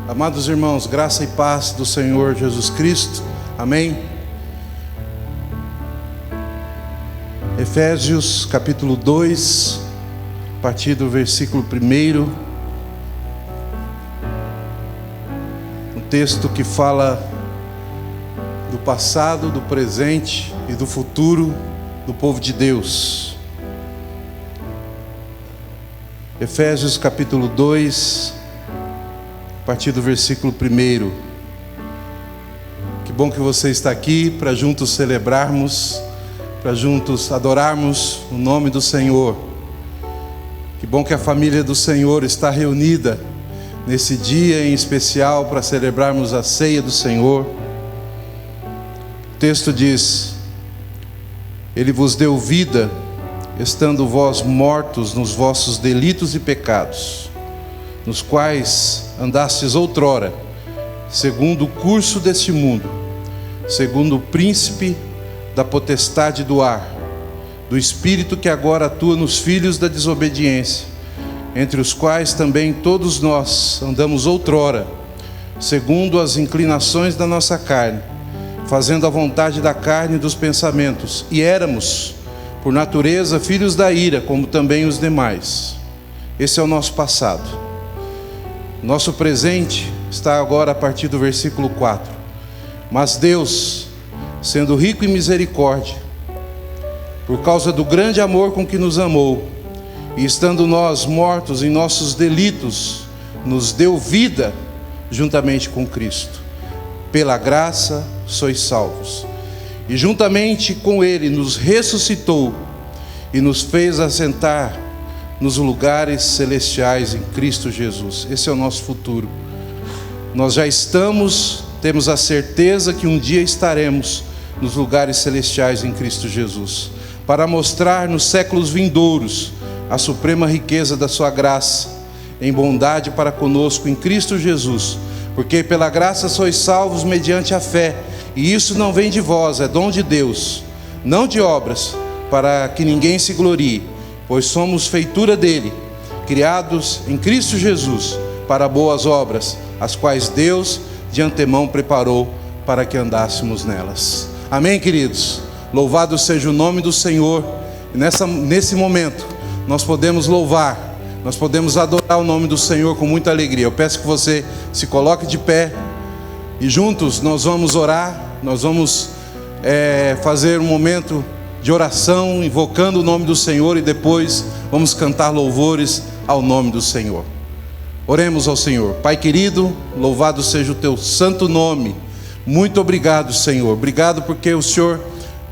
Amados irmãos, graça e paz do Senhor Jesus Cristo, amém? Efésios capítulo 2, a partir do versículo 1, um texto que fala do passado, do presente e do futuro do povo de Deus. Efésios capítulo 2, a partir do versículo 1. Que bom que você está aqui para juntos celebrarmos, para juntos adorarmos o nome do Senhor. Que bom que a família do Senhor está reunida nesse dia em especial para celebrarmos a ceia do Senhor. O texto diz: Ele vos deu vida, estando vós mortos nos vossos delitos e pecados, nos quais andastes outrora, segundo o curso deste mundo, segundo o príncipe da potestade do ar, do espírito que agora atua nos filhos da desobediência, entre os quais também todos nós andamos outrora, segundo as inclinações da nossa carne, fazendo a vontade da carne e dos pensamentos, e éramos, por natureza, filhos da ira, como também os demais. Esse é o nosso passado. Nosso presente está agora a partir do versículo 4. Mas Deus, sendo rico em misericórdia, por causa do grande amor com que nos amou, e estando nós mortos em nossos delitos, nos deu vida juntamente com Cristo. Pela graça sois salvos. E juntamente com Ele nos ressuscitou e nos fez assentar nos lugares celestiais em Cristo Jesus. Esse é o nosso futuro. Nós já temos a certeza que um dia estaremos nos lugares celestiais em Cristo Jesus, para mostrar nos séculos vindouros a suprema riqueza da sua graça, em bondade para conosco em Cristo Jesus, porque pela graça sois salvos mediante a fé, e isso não vem de vós, é dom de Deus, não de obras, para que ninguém se glorie, pois somos feitura dele, criados em Cristo Jesus, para boas obras, as quais Deus de antemão preparou para que andássemos nelas. Amém, queridos? Louvado seja o nome do Senhor. E nesse momento, nós podemos louvar, nós podemos adorar o nome do Senhor com muita alegria. Eu peço que você se coloque de pé, e juntos nós vamos orar, nós vamos fazer um momento de oração, invocando o nome do Senhor, e depois vamos cantar louvores ao nome do Senhor. Oremos ao Senhor. Pai querido, louvado seja o teu santo nome. Muito obrigado, Senhor. Obrigado porque o Senhor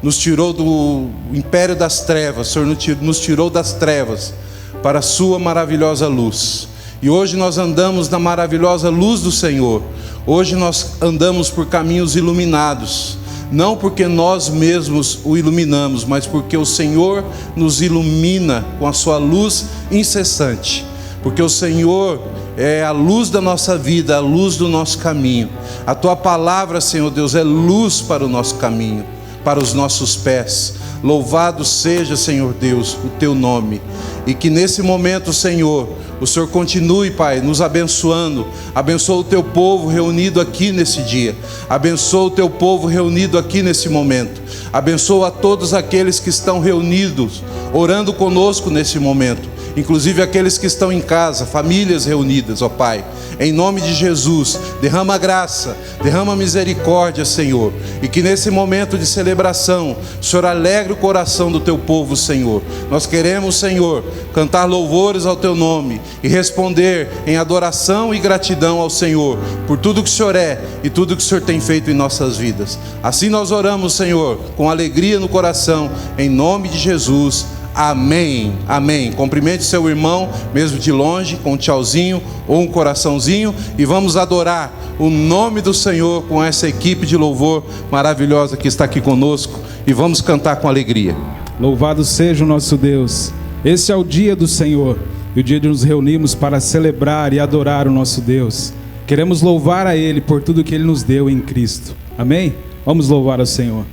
nos tirou do império das trevas, o Senhor nos tirou das trevas para a sua maravilhosa luz. E hoje nós andamos na maravilhosa luz do Senhor. Hoje nós andamos por caminhos iluminados, não porque nós mesmos o iluminamos, mas porque o Senhor nos ilumina com a sua luz incessante. Porque o Senhor é a luz da nossa vida, a luz do nosso caminho. A tua palavra, Senhor Deus, é luz para o nosso caminho, para os nossos pés. Louvado seja, Senhor Deus, o teu nome. E que nesse momento, Senhor, o Senhor continue, Pai, nos abençoando. Abençoa o teu povo reunido aqui nesse dia. Abençoa o teu povo reunido aqui nesse momento. Abençoa a todos aqueles que estão reunidos, orando conosco nesse momento. Inclusive aqueles que estão em casa, famílias reunidas, ó Pai. Em nome de Jesus, derrama graça, derrama misericórdia, Senhor. E que nesse momento de celebração, o Senhor alegre o coração do teu povo, Senhor. Nós queremos, Senhor, cantar louvores ao teu nome e responder em adoração e gratidão ao Senhor por tudo que o Senhor é e tudo que o Senhor tem feito em nossas vidas. Assim nós oramos, Senhor, com alegria no coração, em nome de Jesus. Amém, amém. Cumprimente seu irmão, mesmo de longe, com um tchauzinho ou um coraçãozinho, e vamos adorar o nome do Senhor com essa equipe de louvor maravilhosa que está aqui conosco, e vamos cantar com alegria. Louvado seja o nosso Deus. Esse é o dia do Senhor, e o dia de nos reunirmos para celebrar e adorar o nosso Deus. Queremos louvar a Ele por tudo que Ele nos deu em Cristo. Amém? Vamos louvar ao Senhor.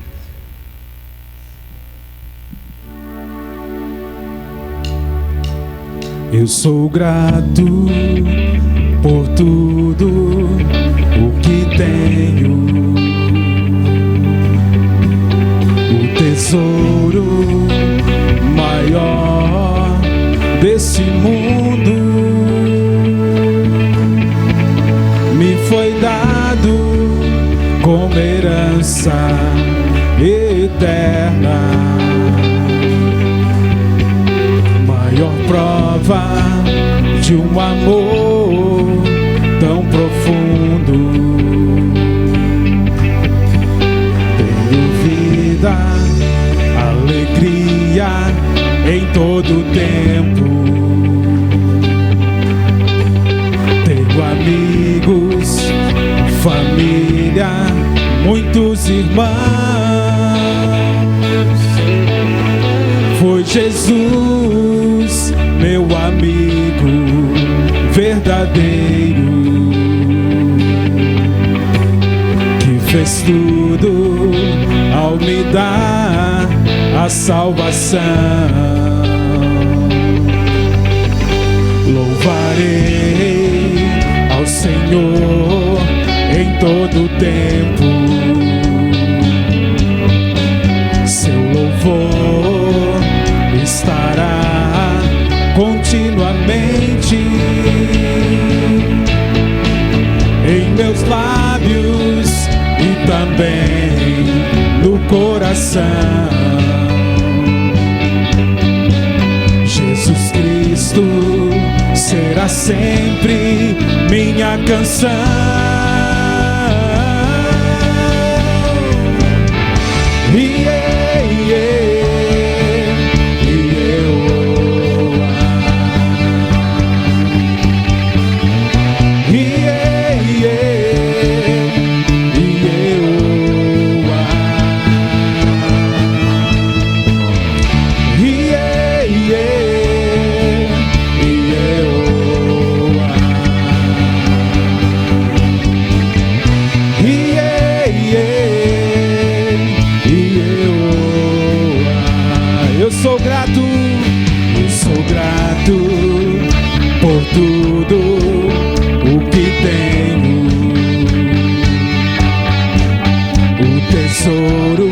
Eu sou grato por tudo foi dado como herança eterna. Maior prova de um amor tão profundo. Tenho vida, alegria em todo tempo. Tenho amigos, família, muitos irmãos. Foi Jesus, meu amigo verdadeiro, que fez tudo ao me dar a salvação. Louvarei ao Senhor em todo tempo. Seu louvor estará continuamente em meus lábios e também no coração. Jesus Cristo será sempre minha canção. Eu sou grato por tudo o que tenho. O tesouro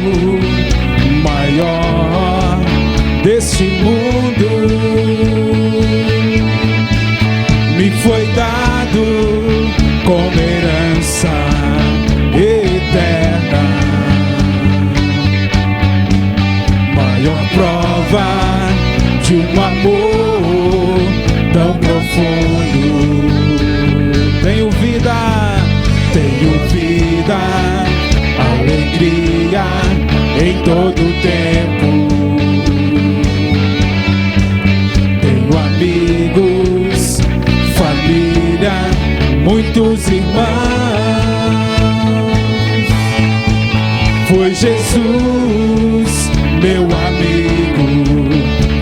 maior deste mundo me foi dado como herança eterna. Maior prova de um amor tão profundo. Tenho vida, alegria em todo tempo. Tenho amigos, família, muitos irmãos. Foi Jesus, meu amigo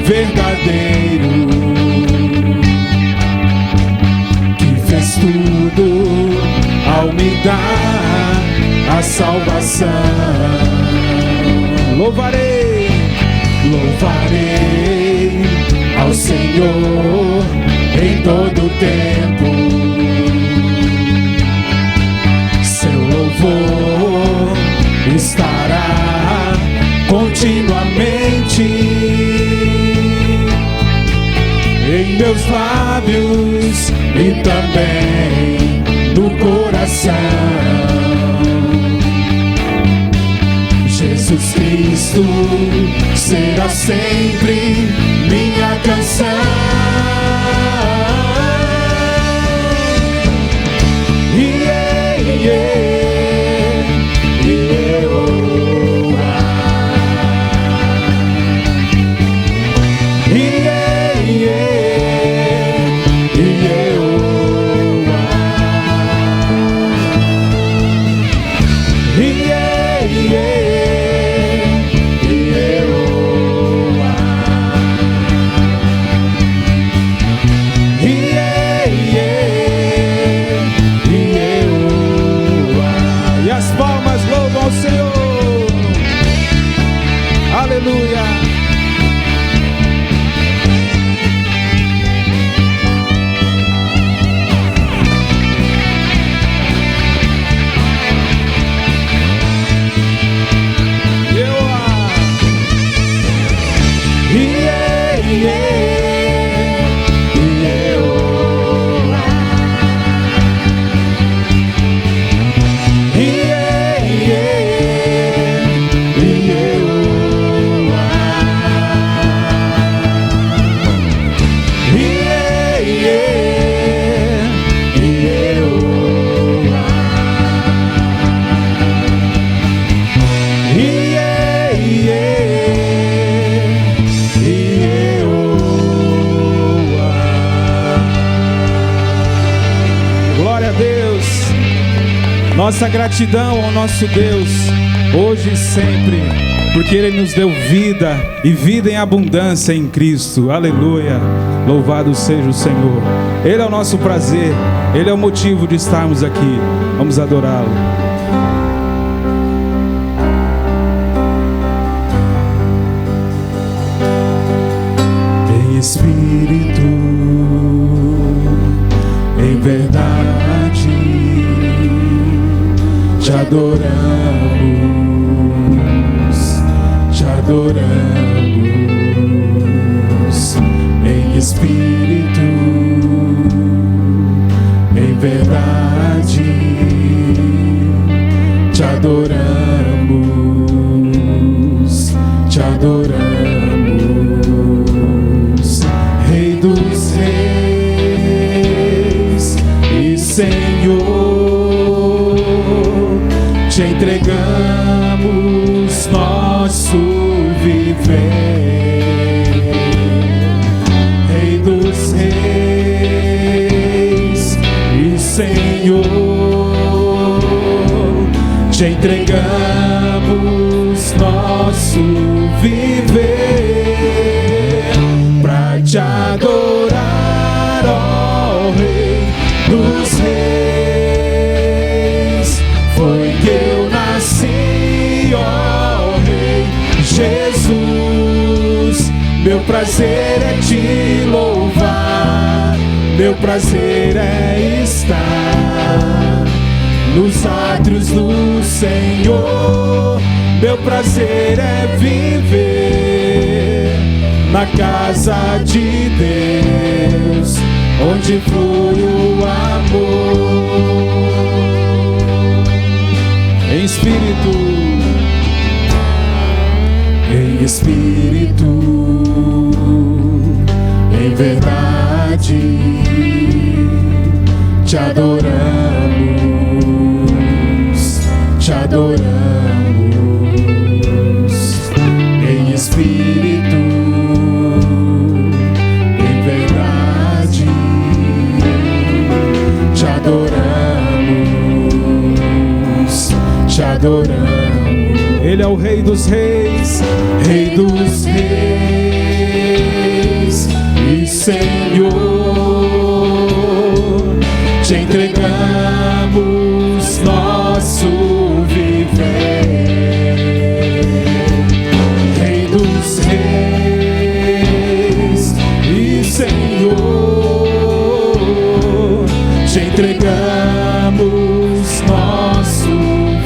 verdadeiro, que fez tudo ao me dar a salvação. Louvarei ao Senhor em todo tempo. Seu louvor estará continuamente em meus lábios e também no coração. Jesus Cristo será sempre minha canção. Nossa gratidão ao nosso Deus, hoje e sempre, porque Ele nos deu vida e vida em abundância em Cristo. Aleluia, louvado seja o Senhor. Ele é o nosso prazer, Ele é o motivo de estarmos aqui. Vamos adorá-lo. Em espírito, em verdade, te adoramos, em espírito, em verdade, te adoramos, Rei dos reis e Senhor, te entregamos nosso viver. Rei dos reis e Senhor, te entregamos nosso viver pra te adorar, ó Rei dos reis. Foi que eu nasci, ó Rei Jesus. Meu prazer é te louvar, meu prazer é estar nos átrios do Senhor. Meu prazer é viver na casa de Deus, onde flui o amor. Em espírito, em verdade, te adoramos, em espírito, em verdade, te adoramos. Ele é o Rei dos reis, e Senhor, te entregamos nosso viver. Rei dos reis e Senhor, te entregamos nosso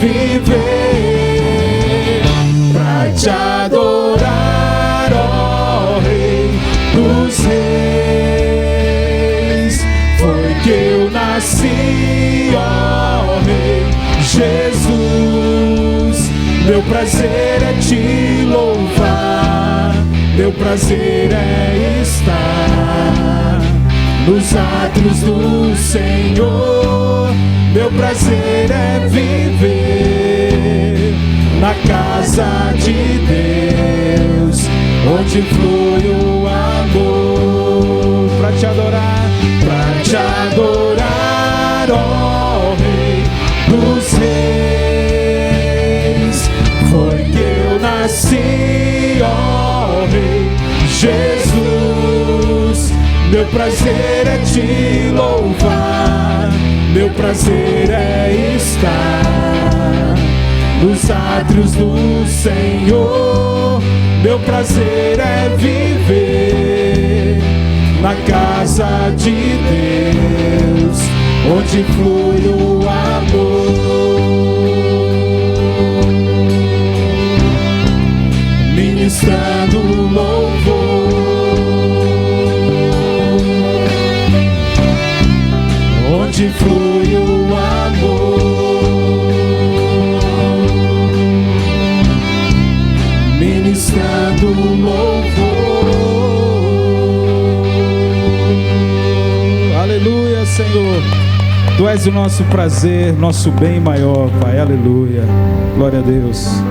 viver pra te adorar, ó Rei dos reis. Foi que eu nasci, ó Rei Jesus. Meu prazer é te louvar, meu prazer é estar nos átrios do Senhor. Meu prazer é viver na casa de Deus, onde flui o amor. Pra te adorar, ó Rei dos reis. Foi que eu nasci, ó Rei Jesus. Meu prazer é te louvar, meu prazer é estar nos átrios do Senhor. Meu prazer é viver na casa de Deus, onde flui o amor. Ministrando louvor, onde flui o amor. Ministrando louvor. Aleluia, Senhor. Tu és o nosso prazer, nosso bem maior, Pai. Aleluia. Glória a Deus.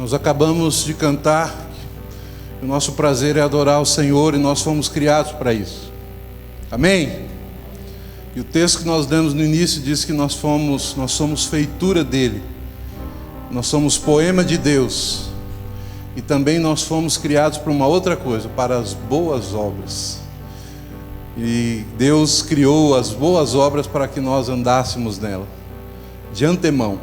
Nós acabamos de cantar, o nosso prazer é adorar o Senhor e nós fomos criados para isso. Amém? E o texto que nós demos no início diz que nós somos feitura dele. Nós somos poema de Deus. E também nós fomos criados para uma outra coisa, para as boas obras. E Deus criou as boas obras para que nós andássemos nela, de antemão.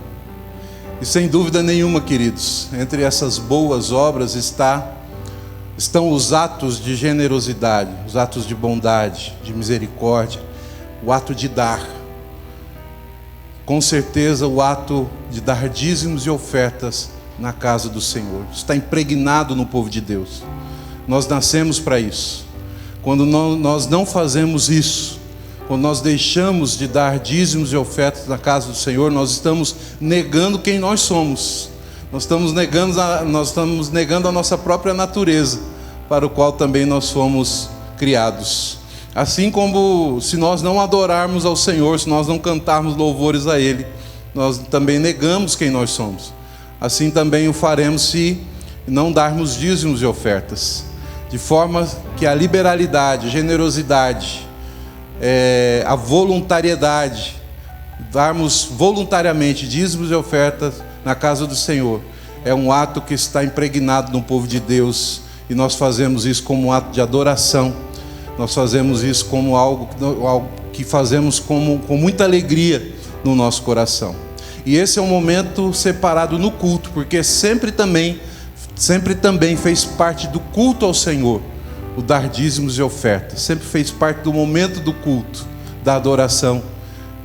E sem dúvida nenhuma, queridos, entre essas boas obras estão os atos de generosidade, os atos de bondade, de misericórdia, o ato de dar. Com certeza o ato de dar dízimos e ofertas na casa do Senhor. Está impregnado no povo de Deus. Nós nascemos para isso. Quando nós não fazemos isso, quando nós deixamos de dar dízimos e ofertas na casa do Senhor, nós estamos negando quem nós somos. Nós estamos negando a nossa própria natureza, para o qual também nós fomos criados. Assim como se nós não adorarmos ao Senhor, se nós não cantarmos louvores a Ele, nós também negamos quem nós somos. Assim também o faremos se não darmos dízimos e ofertas. De forma que a liberalidade, a generosidade, a voluntariedade, darmos voluntariamente dízimos e ofertas na casa do Senhor, é um ato que está impregnado no povo de Deus. E nós fazemos isso como um ato de adoração. Nós fazemos isso como algo que fazemos com muita alegria no nosso coração. E esse é um momento separado no culto, porque sempre também fez parte do culto ao Senhor, o dar dízimos e ofertas. Sempre fez parte do momento do culto, da adoração,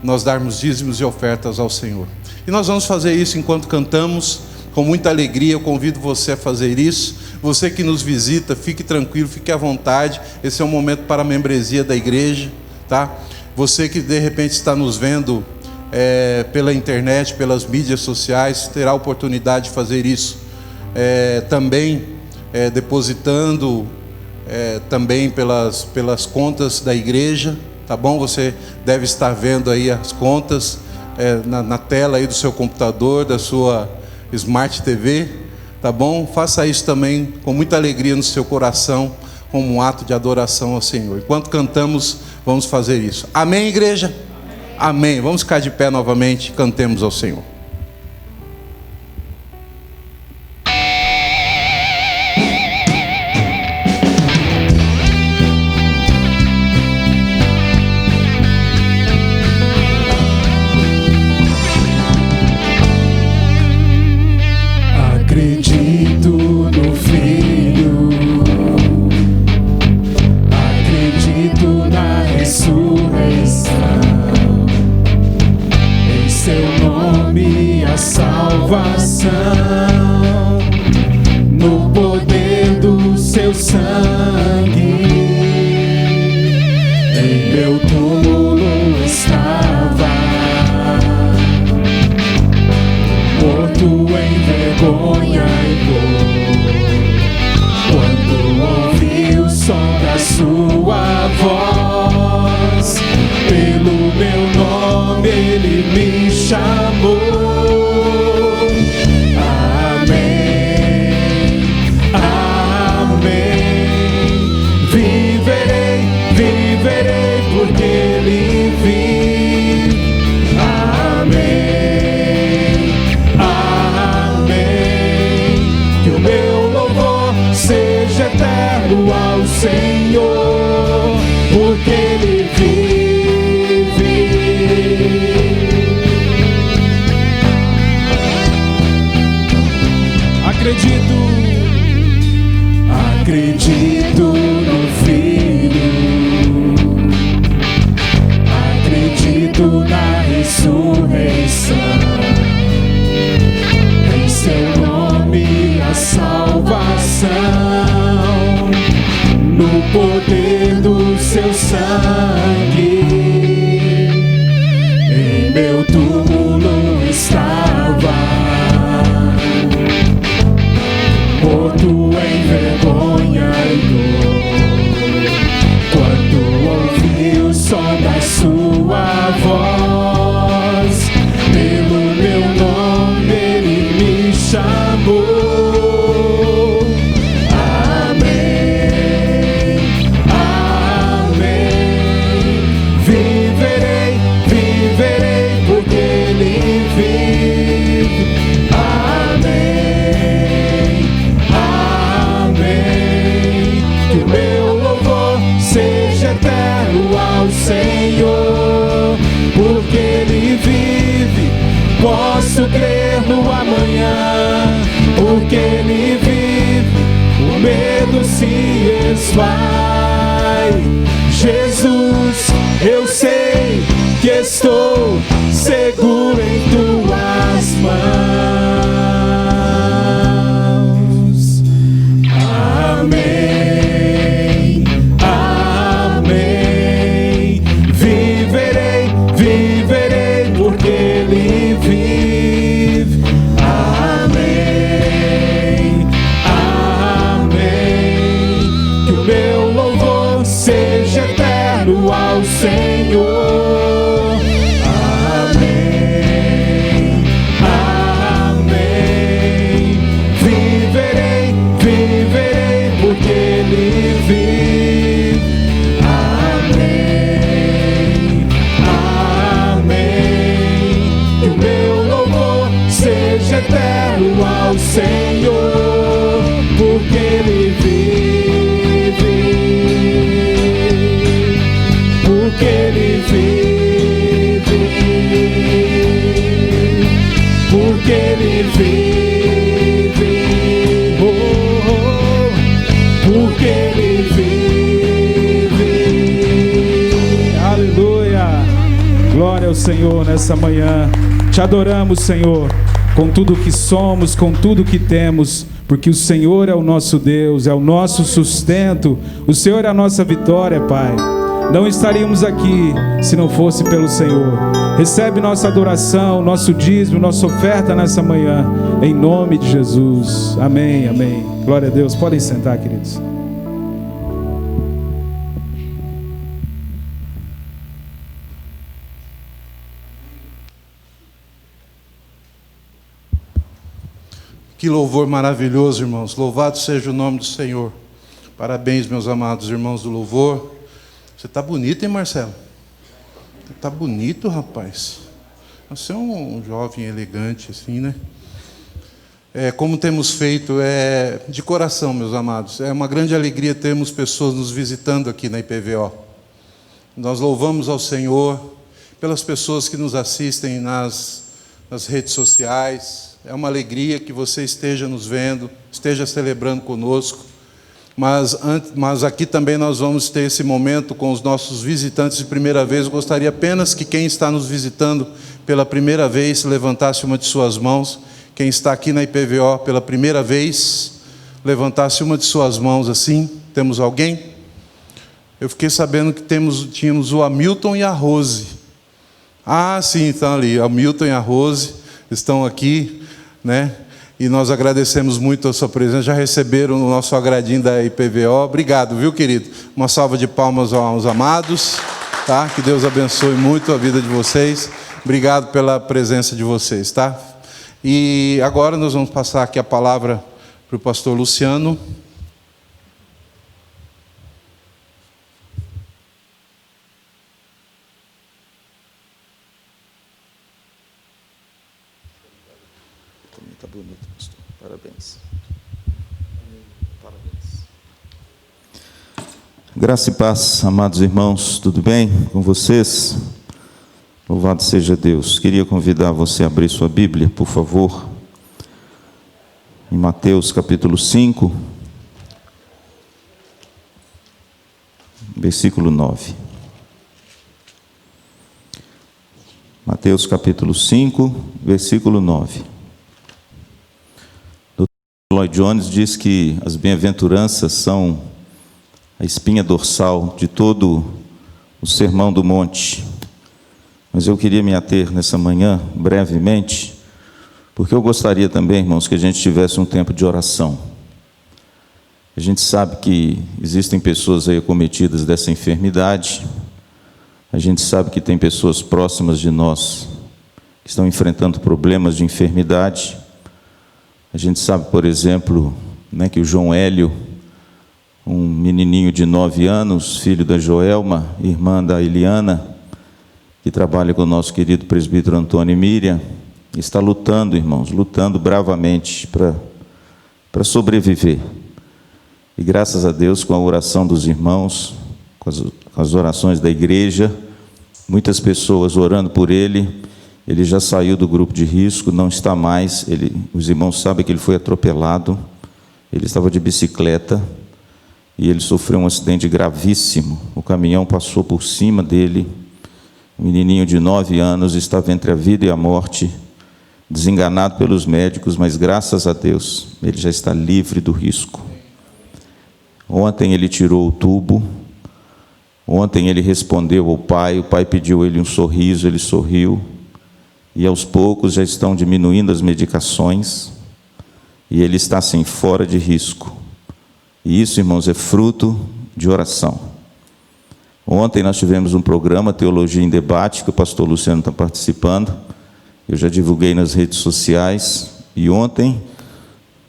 nós darmos dízimos e ofertas ao Senhor. E nós vamos fazer isso enquanto cantamos, com muita alegria. Eu convido você a fazer isso. Você que nos visita, fique tranquilo, fique à vontade. Esse é um momento para a membresia da igreja, tá? Você que de repente está nos vendo pela internet, pelas mídias sociais, terá a oportunidade de fazer isso também, depositando também pelas contas da igreja, tá bom? Você deve estar vendo aí as contas na tela aí do seu computador, da sua Smart TV, tá bom? Faça isso também com muita alegria no seu coração, como um ato de adoração ao Senhor. Enquanto cantamos, vamos fazer isso. Amém, igreja? Amém. Vamos ficar de pé novamente, cantemos ao Senhor. Acredito no Filho, acredito na ressurreição, em seu nome a salvação, no poder do seu sangue. Em meu túmulo estava, morto em vergonha e dor, quando ouvi o som da sua voz, pelo meu nome ele me chamou. Amém, amém, viverei porque ele vive. Amém, amém, que o meu louvor seja eterno ao Senhor, porque ele vive. Acredito no Filho, acredito na ressurreição, em seu nome a salvação, no poder do seu sangue. Em meu túmulo estava, morto em vergonha e dor, quando ouvi o som da sua voz, pelo meu nome ele me chamou. porque Ele vive, o medo se esvai. Jesus, eu sei que estou seguro em tuas mãos. Amém, amém. Viverei, viverei, porque Ele vive. Amém, amém. Que o meu louvor seja eterno ao Senhor. Eterno ao Senhor, porque Ele vive, porque Ele vive, porque Ele vive, oh, oh, porque Ele vive. Aleluia, glória ao Senhor nessa manhã. Te adoramos, Senhor, com tudo que somos, com tudo que temos, porque o Senhor é o nosso Deus, é o nosso sustento, o Senhor é a nossa vitória, Pai. Não estaríamos aqui se não fosse pelo Senhor. Recebe nossa adoração, nosso dízimo, nossa oferta nessa manhã, em nome de Jesus. Amém, amém. Glória a Deus. Podem sentar, queridos. Que louvor maravilhoso, irmãos. Louvado seja o nome do Senhor. Parabéns, meus amados irmãos do louvor. Você está bonito, hein, Marcelo? Você está bonito, rapaz. Você é um jovem elegante, assim, né? Como temos feito, de coração, meus amados. É uma grande alegria termos pessoas nos visitando aqui na IPVO. Nós louvamos ao Senhor pelas pessoas que nos assistem nas redes sociais. É uma alegria que você esteja nos vendo, esteja celebrando conosco. Mas aqui também nós vamos ter esse momento com os nossos visitantes de primeira vez. Eu gostaria apenas que quem está nos visitando pela primeira vez levantasse uma de suas mãos. Quem está aqui na IPVO pela primeira vez, levantasse uma de suas mãos assim. Temos alguém? Eu fiquei sabendo que tínhamos o Hamilton e a Rose. Ah, sim, estão ali. O Hamilton e a Rose estão aqui, né? E nós agradecemos muito a sua presença. Já receberam o nosso agradinho da IPVO. Obrigado, viu, querido? Uma salva de palmas aos amados, tá? Que Deus abençoe muito a vida de vocês. Obrigado pela presença de vocês, tá? E agora nós vamos passar aqui a palavra para o pastor Luciano. Está bonito, pastor. Parabéns. Parabéns. Graça e paz, amados irmãos, tudo bem com vocês? Louvado seja Deus. Queria convidar você a abrir sua Bíblia, por favor, em Mateus capítulo 5, versículo 9. Mateus capítulo 5, versículo 9. Lloyd Jones diz que as bem-aventuranças são a espinha dorsal de todo o Sermão do Monte. Mas eu queria me ater nessa manhã, brevemente, porque eu gostaria também, irmãos, que a gente tivesse um tempo de oração. A gente sabe que existem pessoas aí acometidas dessa enfermidade. A gente sabe que tem pessoas próximas de nós que estão enfrentando problemas de enfermidade. A gente sabe, por exemplo, né, que o João Hélio, um menininho de 9 anos, filho da Joelma, irmã da Eliana, que trabalha com o nosso querido presbítero Antônio e Miriam, está lutando, irmãos, lutando bravamente para sobreviver. E graças a Deus, com a oração dos irmãos, com as orações da igreja, muitas pessoas orando por ele, Ele já saiu do grupo de risco, não está mais. Os irmãos sabem que ele foi atropelado. Ele estava de bicicleta e ele sofreu um acidente gravíssimo. O caminhão passou por cima dele. Um menininho de 9 anos estava entre a vida e a morte, desenganado pelos médicos, mas graças a Deus, ele já está livre do risco. Ontem ele tirou o tubo, ontem ele respondeu ao pai, o pai pediu a ele um sorriso, ele sorriu, e aos poucos já estão diminuindo as medicações, e ele está assim, fora de risco. E isso, irmãos, é fruto de oração. Ontem nós tivemos um programa, Teologia em Debate, que o pastor Luciano está participando. Eu já divulguei nas redes sociais. E ontem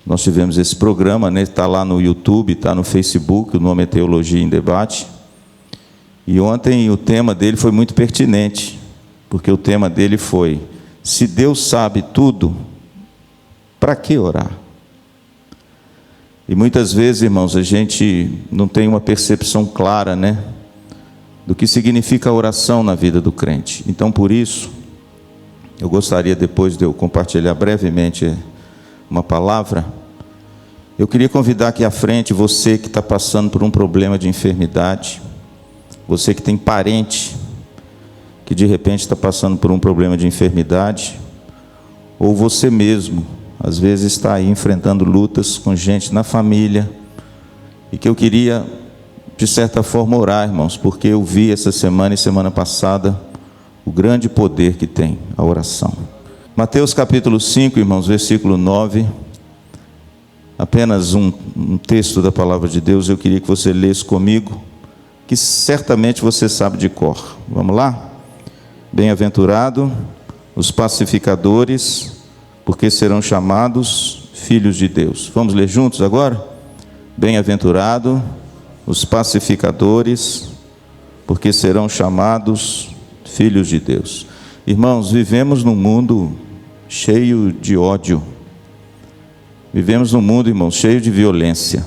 nós tivemos esse programa, né? Está lá no YouTube, está no Facebook, o nome é Teologia em Debate. E ontem o tema dele foi muito pertinente, porque o tema dele foi: se Deus sabe tudo, para que orar? E muitas vezes, irmãos, a gente não tem uma percepção clara, né, do que significa a oração na vida do crente. Então, por isso, eu gostaria, depois de eu compartilhar brevemente uma palavra, eu queria convidar aqui à frente você que está passando por um problema de enfermidade, você que tem parente que de repente está passando por um problema de enfermidade, ou você mesmo, às vezes está aí enfrentando lutas com gente na família, e que eu queria, de certa forma, orar, irmãos, porque eu vi essa semana e semana passada o grande poder que tem a oração. Mateus capítulo 5, irmãos, versículo 9, apenas um texto da palavra de Deus, eu queria que você lesse comigo, que certamente você sabe de cor. Vamos lá? Bem-aventurado os pacificadores, porque serão chamados filhos de Deus. Vamos ler juntos agora? Bem-aventurado os pacificadores, porque serão chamados filhos de Deus. Irmãos, vivemos num mundo cheio de ódio. Vivemos num mundo, irmãos, cheio de violência.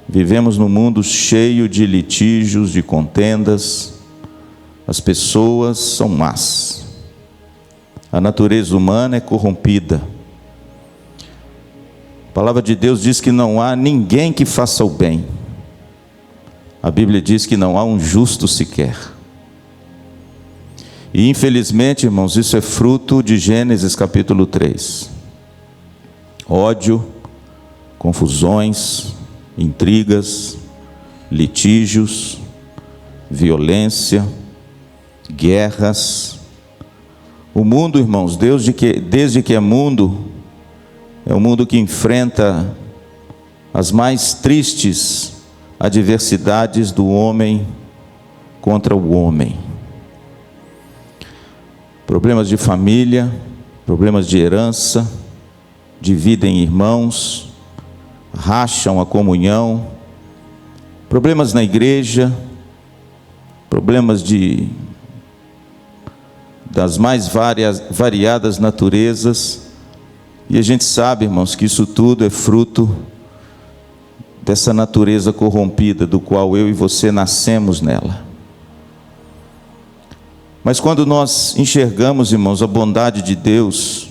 Vivemos num mundo cheio de litígios, de contendas. As pessoas são más. A natureza humana é corrompida. A palavra de Deus diz que não há ninguém que faça o bem. A Bíblia diz que não há um justo sequer. E infelizmente, irmãos, isso é fruto de Gênesis capítulo 3. Ódio, confusões, intrigas, litígios, violência, guerras. O mundo, irmãos, desde que é mundo, é um mundo que enfrenta as mais tristes adversidades do homem contra o homem. Problemas de família, problemas de herança, dividem irmãos, racham a comunhão, problemas na igreja, problemas das mais variadas naturezas, e a gente sabe, irmãos, que isso tudo é fruto dessa natureza corrompida, do qual eu e você nascemos nela. Mas quando nós enxergamos, irmãos, a bondade de Deus,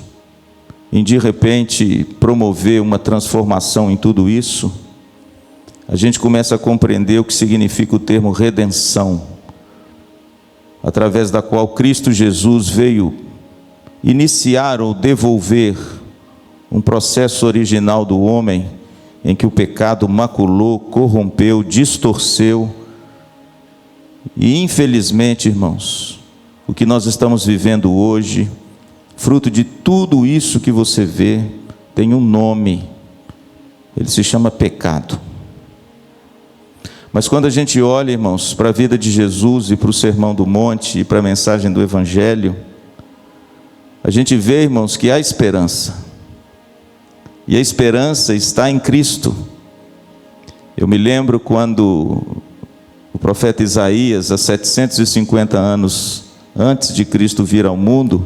em de repente promover uma transformação em tudo isso, a gente começa a compreender o que significa o termo redenção, através da qual Cristo Jesus veio iniciar ou devolver um processo original do homem, em que o pecado maculou, corrompeu, distorceu. E infelizmente, irmãos, o que nós estamos vivendo hoje, fruto de tudo isso que você vê, tem um nome, ele se chama pecado. Mas quando a gente olha, irmãos, para a vida de Jesus e para o Sermão do Monte e para a mensagem do Evangelho, a gente vê, irmãos, que há esperança. E a esperança está em Cristo. Eu me lembro quando o profeta Isaías, há 750 anos antes de Cristo vir ao mundo,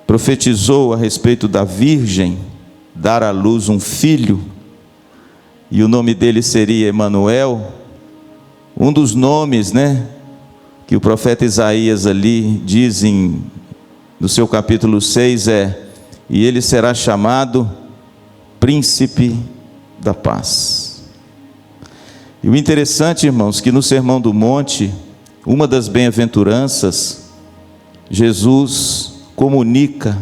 profetizou a respeito da virgem dar à luz um filho, e o nome dele seria Emanuel. Um dos nomes, né, que o profeta Isaías ali diz em do seu capítulo 6 e ele será chamado Príncipe da Paz. E o interessante, irmãos, que no Sermão do Monte, uma das bem-aventuranças, Jesus comunica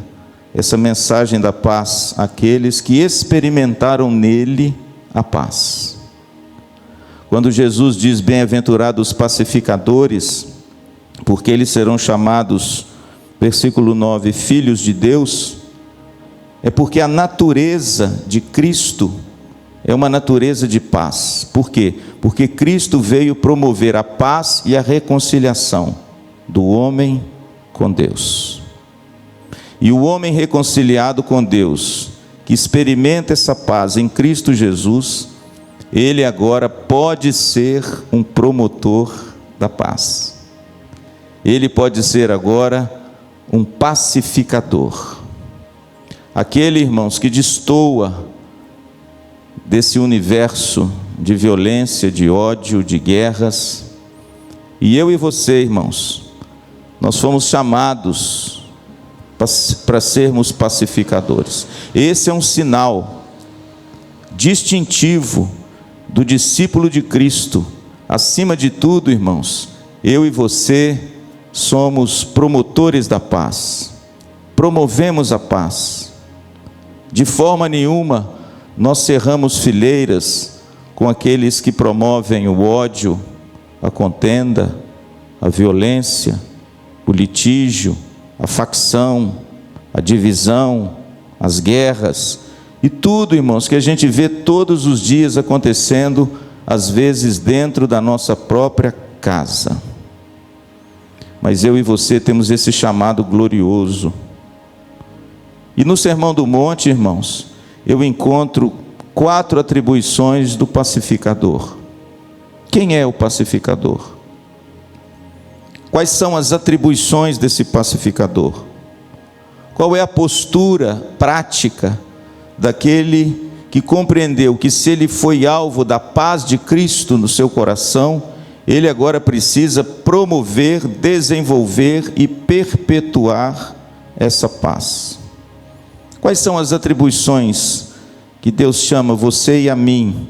essa mensagem da paz àqueles que experimentaram nele a paz. Quando Jesus diz: bem-aventurados os pacificadores, porque eles serão chamados, versículo 9, filhos de Deus, é porque a natureza de Cristo é uma natureza de paz. Por quê? Porque Cristo veio promover a paz e a reconciliação do homem com Deus. E o homem reconciliado com Deus, que experimenta essa paz em Cristo Jesus, ele agora pode ser um promotor da paz. Ele pode ser agora um pacificador. Aquele, irmãos, que destoa desse universo de violência, de ódio, de guerras. E eu e você, irmãos, nós fomos chamados para sermos pacificadores. Esse é um sinal distintivo do discípulo de Cristo. Acima de tudo, irmãos, eu e você somos promotores da paz, promovemos a paz. De forma nenhuma nós cerramos fileiras com aqueles que promovem o ódio, a contenda, a violência, o litígio, a facção, a divisão, as guerras e tudo, irmãos, que a gente vê todos os dias acontecendo, às vezes dentro da nossa própria casa. Mas eu e você temos esse chamado glorioso. E no Sermão do Monte, irmãos, eu encontro 4 atribuições do pacificador. Quem é o pacificador? Quais são as atribuições desse pacificador? Qual é a postura prática daquele que compreendeu que, se ele foi alvo da paz de Cristo no seu coração, ele agora precisa promover, desenvolver e perpetuar essa paz? Quais são as atribuições que Deus chama você e a mim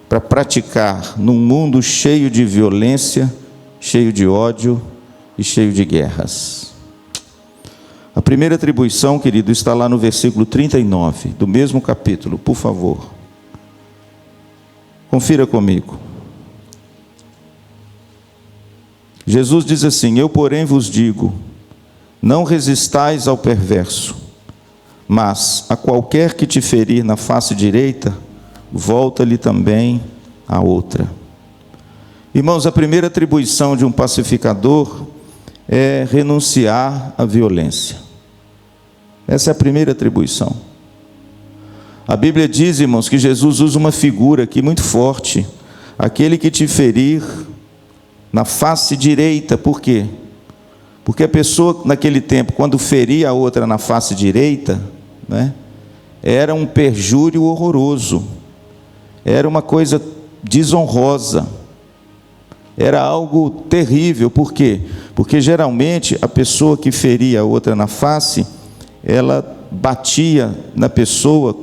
para praticar num mundo cheio de violência, cheio de ódio e cheio de guerras? A primeira atribuição, querido, está lá no versículo 39 do mesmo capítulo, por favor. Confira comigo. Jesus diz assim: eu, porém, vos digo, não resistais ao perverso, mas a qualquer que te ferir na face direita, volta-lhe também a outra. Irmãos, a primeira atribuição de um pacificador é renunciar à violência. Essa é a primeira atribuição. A Bíblia diz, irmãos, que Jesus usa uma figura aqui muito forte: aquele que te ferir na face direita. Por quê? Porque a pessoa naquele tempo, quando feria a outra na face direita, era um perjúrio horroroso, era uma coisa desonrosa, era algo terrível. Por quê? Porque geralmente a pessoa que feria a outra na face, ela batia na pessoa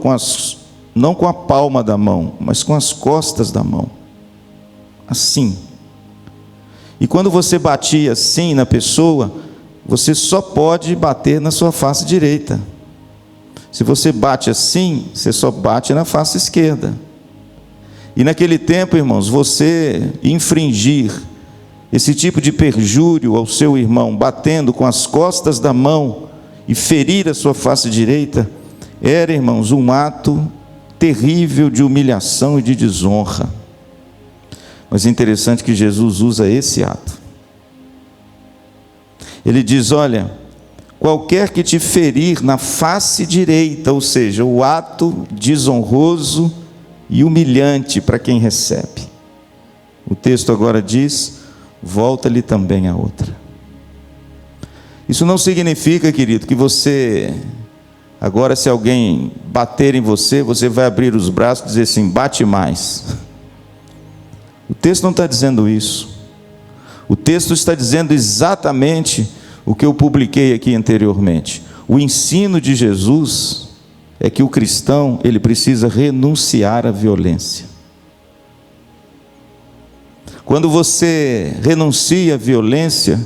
não com a palma da mão, mas com as costas da mão, assim. E quando você batia assim na pessoa, você só pode bater na sua face direita. Se você bate assim, você só bate na face esquerda. E naquele tempo, irmãos, você infringir esse tipo de perjúrio ao seu irmão, batendo com as costas da mão e ferir a sua face direita, era, irmãos, um ato terrível de humilhação e de desonra. Mas é interessante que Jesus usa esse ato. Ele diz: olha, qualquer que te ferir na face direita, ou seja, o ato desonroso e humilhante para quem recebe. O texto agora diz: volta-lhe também a outra. Isso não significa, querido, que você, agora, se alguém bater em você, você vai abrir os braços e dizer assim: bate mais. O texto não está dizendo isso. O texto está dizendo exatamente o que eu publiquei aqui anteriormente. O ensino de Jesus é que o cristão, ele precisa renunciar à violência. Quando você renuncia à violência,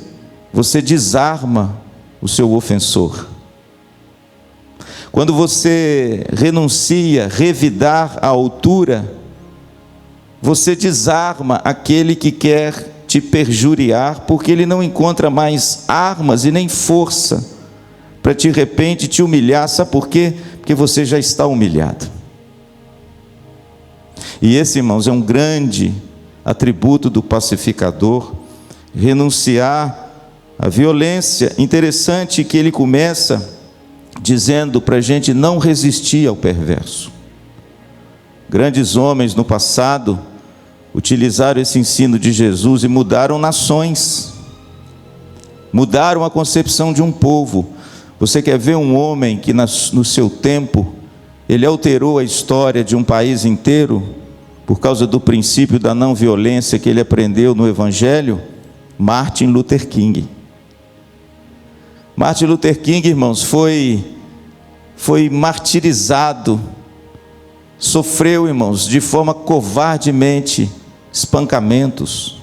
você desarma o seu ofensor. Quando você renuncia a revidar a altura, você desarma aquele que quer te perjuriar, porque ele não encontra mais armas e nem força para de repente te humilhar. Sabe por quê? Porque você já está humilhado. E esse, irmãos, é um grande atributo do pacificador, renunciar à violência. Interessante que ele começa dizendo para a gente não resistir ao perverso. Grandes homens no passado utilizaram esse ensino de Jesus e mudaram nações, mudaram a concepção de um povo. Você quer ver um homem que no seu tempo, ele alterou a história de um país inteiro, por causa do princípio da não violência que ele aprendeu no Evangelho? Martin Luther King. Martin Luther King, irmãos, foi martirizado, sofreu, irmãos, de forma covardemente, espancamentos,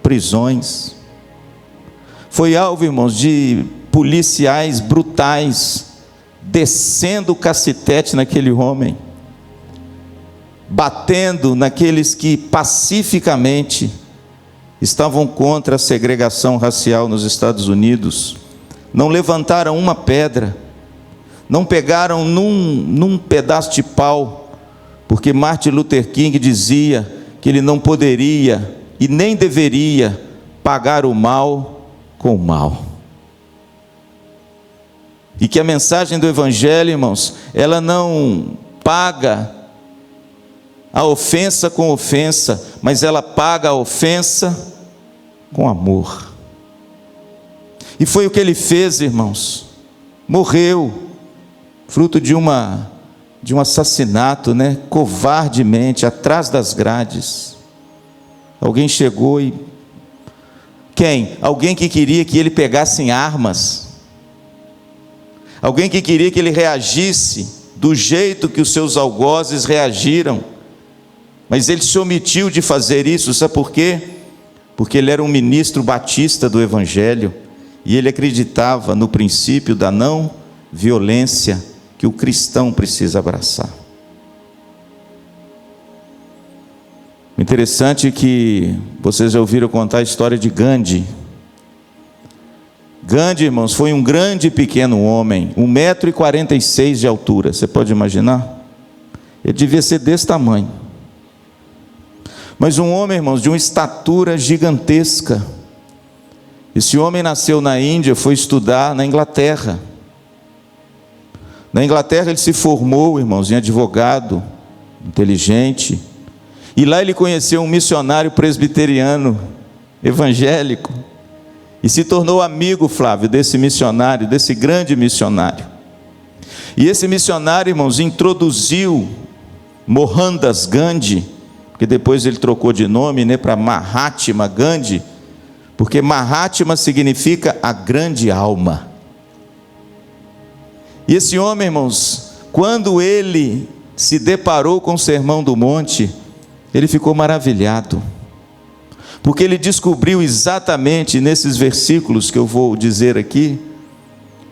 prisões. Foi alvo, irmãos, de policiais brutais, descendo o cacetete naquele homem, batendo naqueles que pacificamente estavam contra a segregação racial nos Estados Unidos. Não levantaram uma pedra, não pegaram num pedaço de pau, porque Martin Luther King dizia que ele não poderia e nem deveria pagar o mal com o mal. E que a mensagem do Evangelho, irmãos, ela não paga a ofensa com ofensa, mas ela paga a ofensa com amor. E foi o que ele fez, irmãos. Morreu, fruto de um assassinato, covardemente, atrás das grades. Alguém chegou e... Quem? Alguém que queria que ele pegasse em armas. Alguém que queria que ele reagisse do jeito que os seus algozes reagiram. Mas ele se omitiu de fazer isso, sabe por quê? Porque ele era um ministro batista do Evangelho, e ele acreditava no princípio da não violência que o cristão precisa abraçar. O interessante é que vocês já ouviram contar a história de Gandhi. Gandhi, irmãos, foi um grande e pequeno homem, 1,46 m de altura, você pode imaginar? Ele devia ser desse tamanho. Mas um homem, irmãos, de uma estatura gigantesca. Esse homem nasceu na Índia, foi estudar na Inglaterra. Na Inglaterra ele se formou, irmãos, em advogado, inteligente. E lá ele conheceu um missionário presbiteriano, evangélico. E se tornou amigo, Flávio, desse missionário, desse grande missionário. E esse missionário, irmãos, introduziu Mohandas Gandhi, que depois ele trocou de nome, para Mahatma Gandhi, porque Mahatma significa a grande alma. E esse homem, irmãos, quando ele se deparou com o Sermão do Monte, ele ficou maravilhado, porque ele descobriu exatamente nesses versículos que eu vou dizer aqui,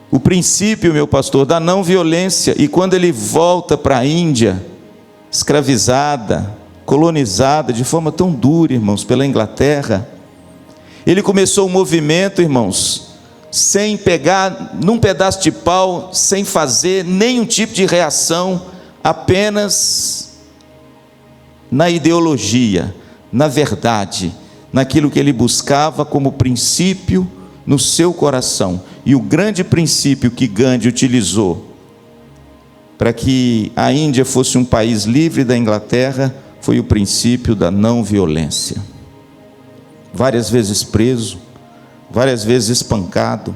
o princípio, meu pastor, da não violência. E quando ele volta para a Índia, escravizada, colonizada de forma tão dura, irmãos, pela Inglaterra, ele começou um movimento, irmãos, sem pegar num pedaço de pau, sem fazer nenhum tipo de reação, apenas na ideologia, na verdade, naquilo que ele buscava como princípio no seu coração. E o grande princípio que Gandhi utilizou para que a Índia fosse um país livre da Inglaterra foi o princípio da não violência. Várias vezes preso, várias vezes espancado,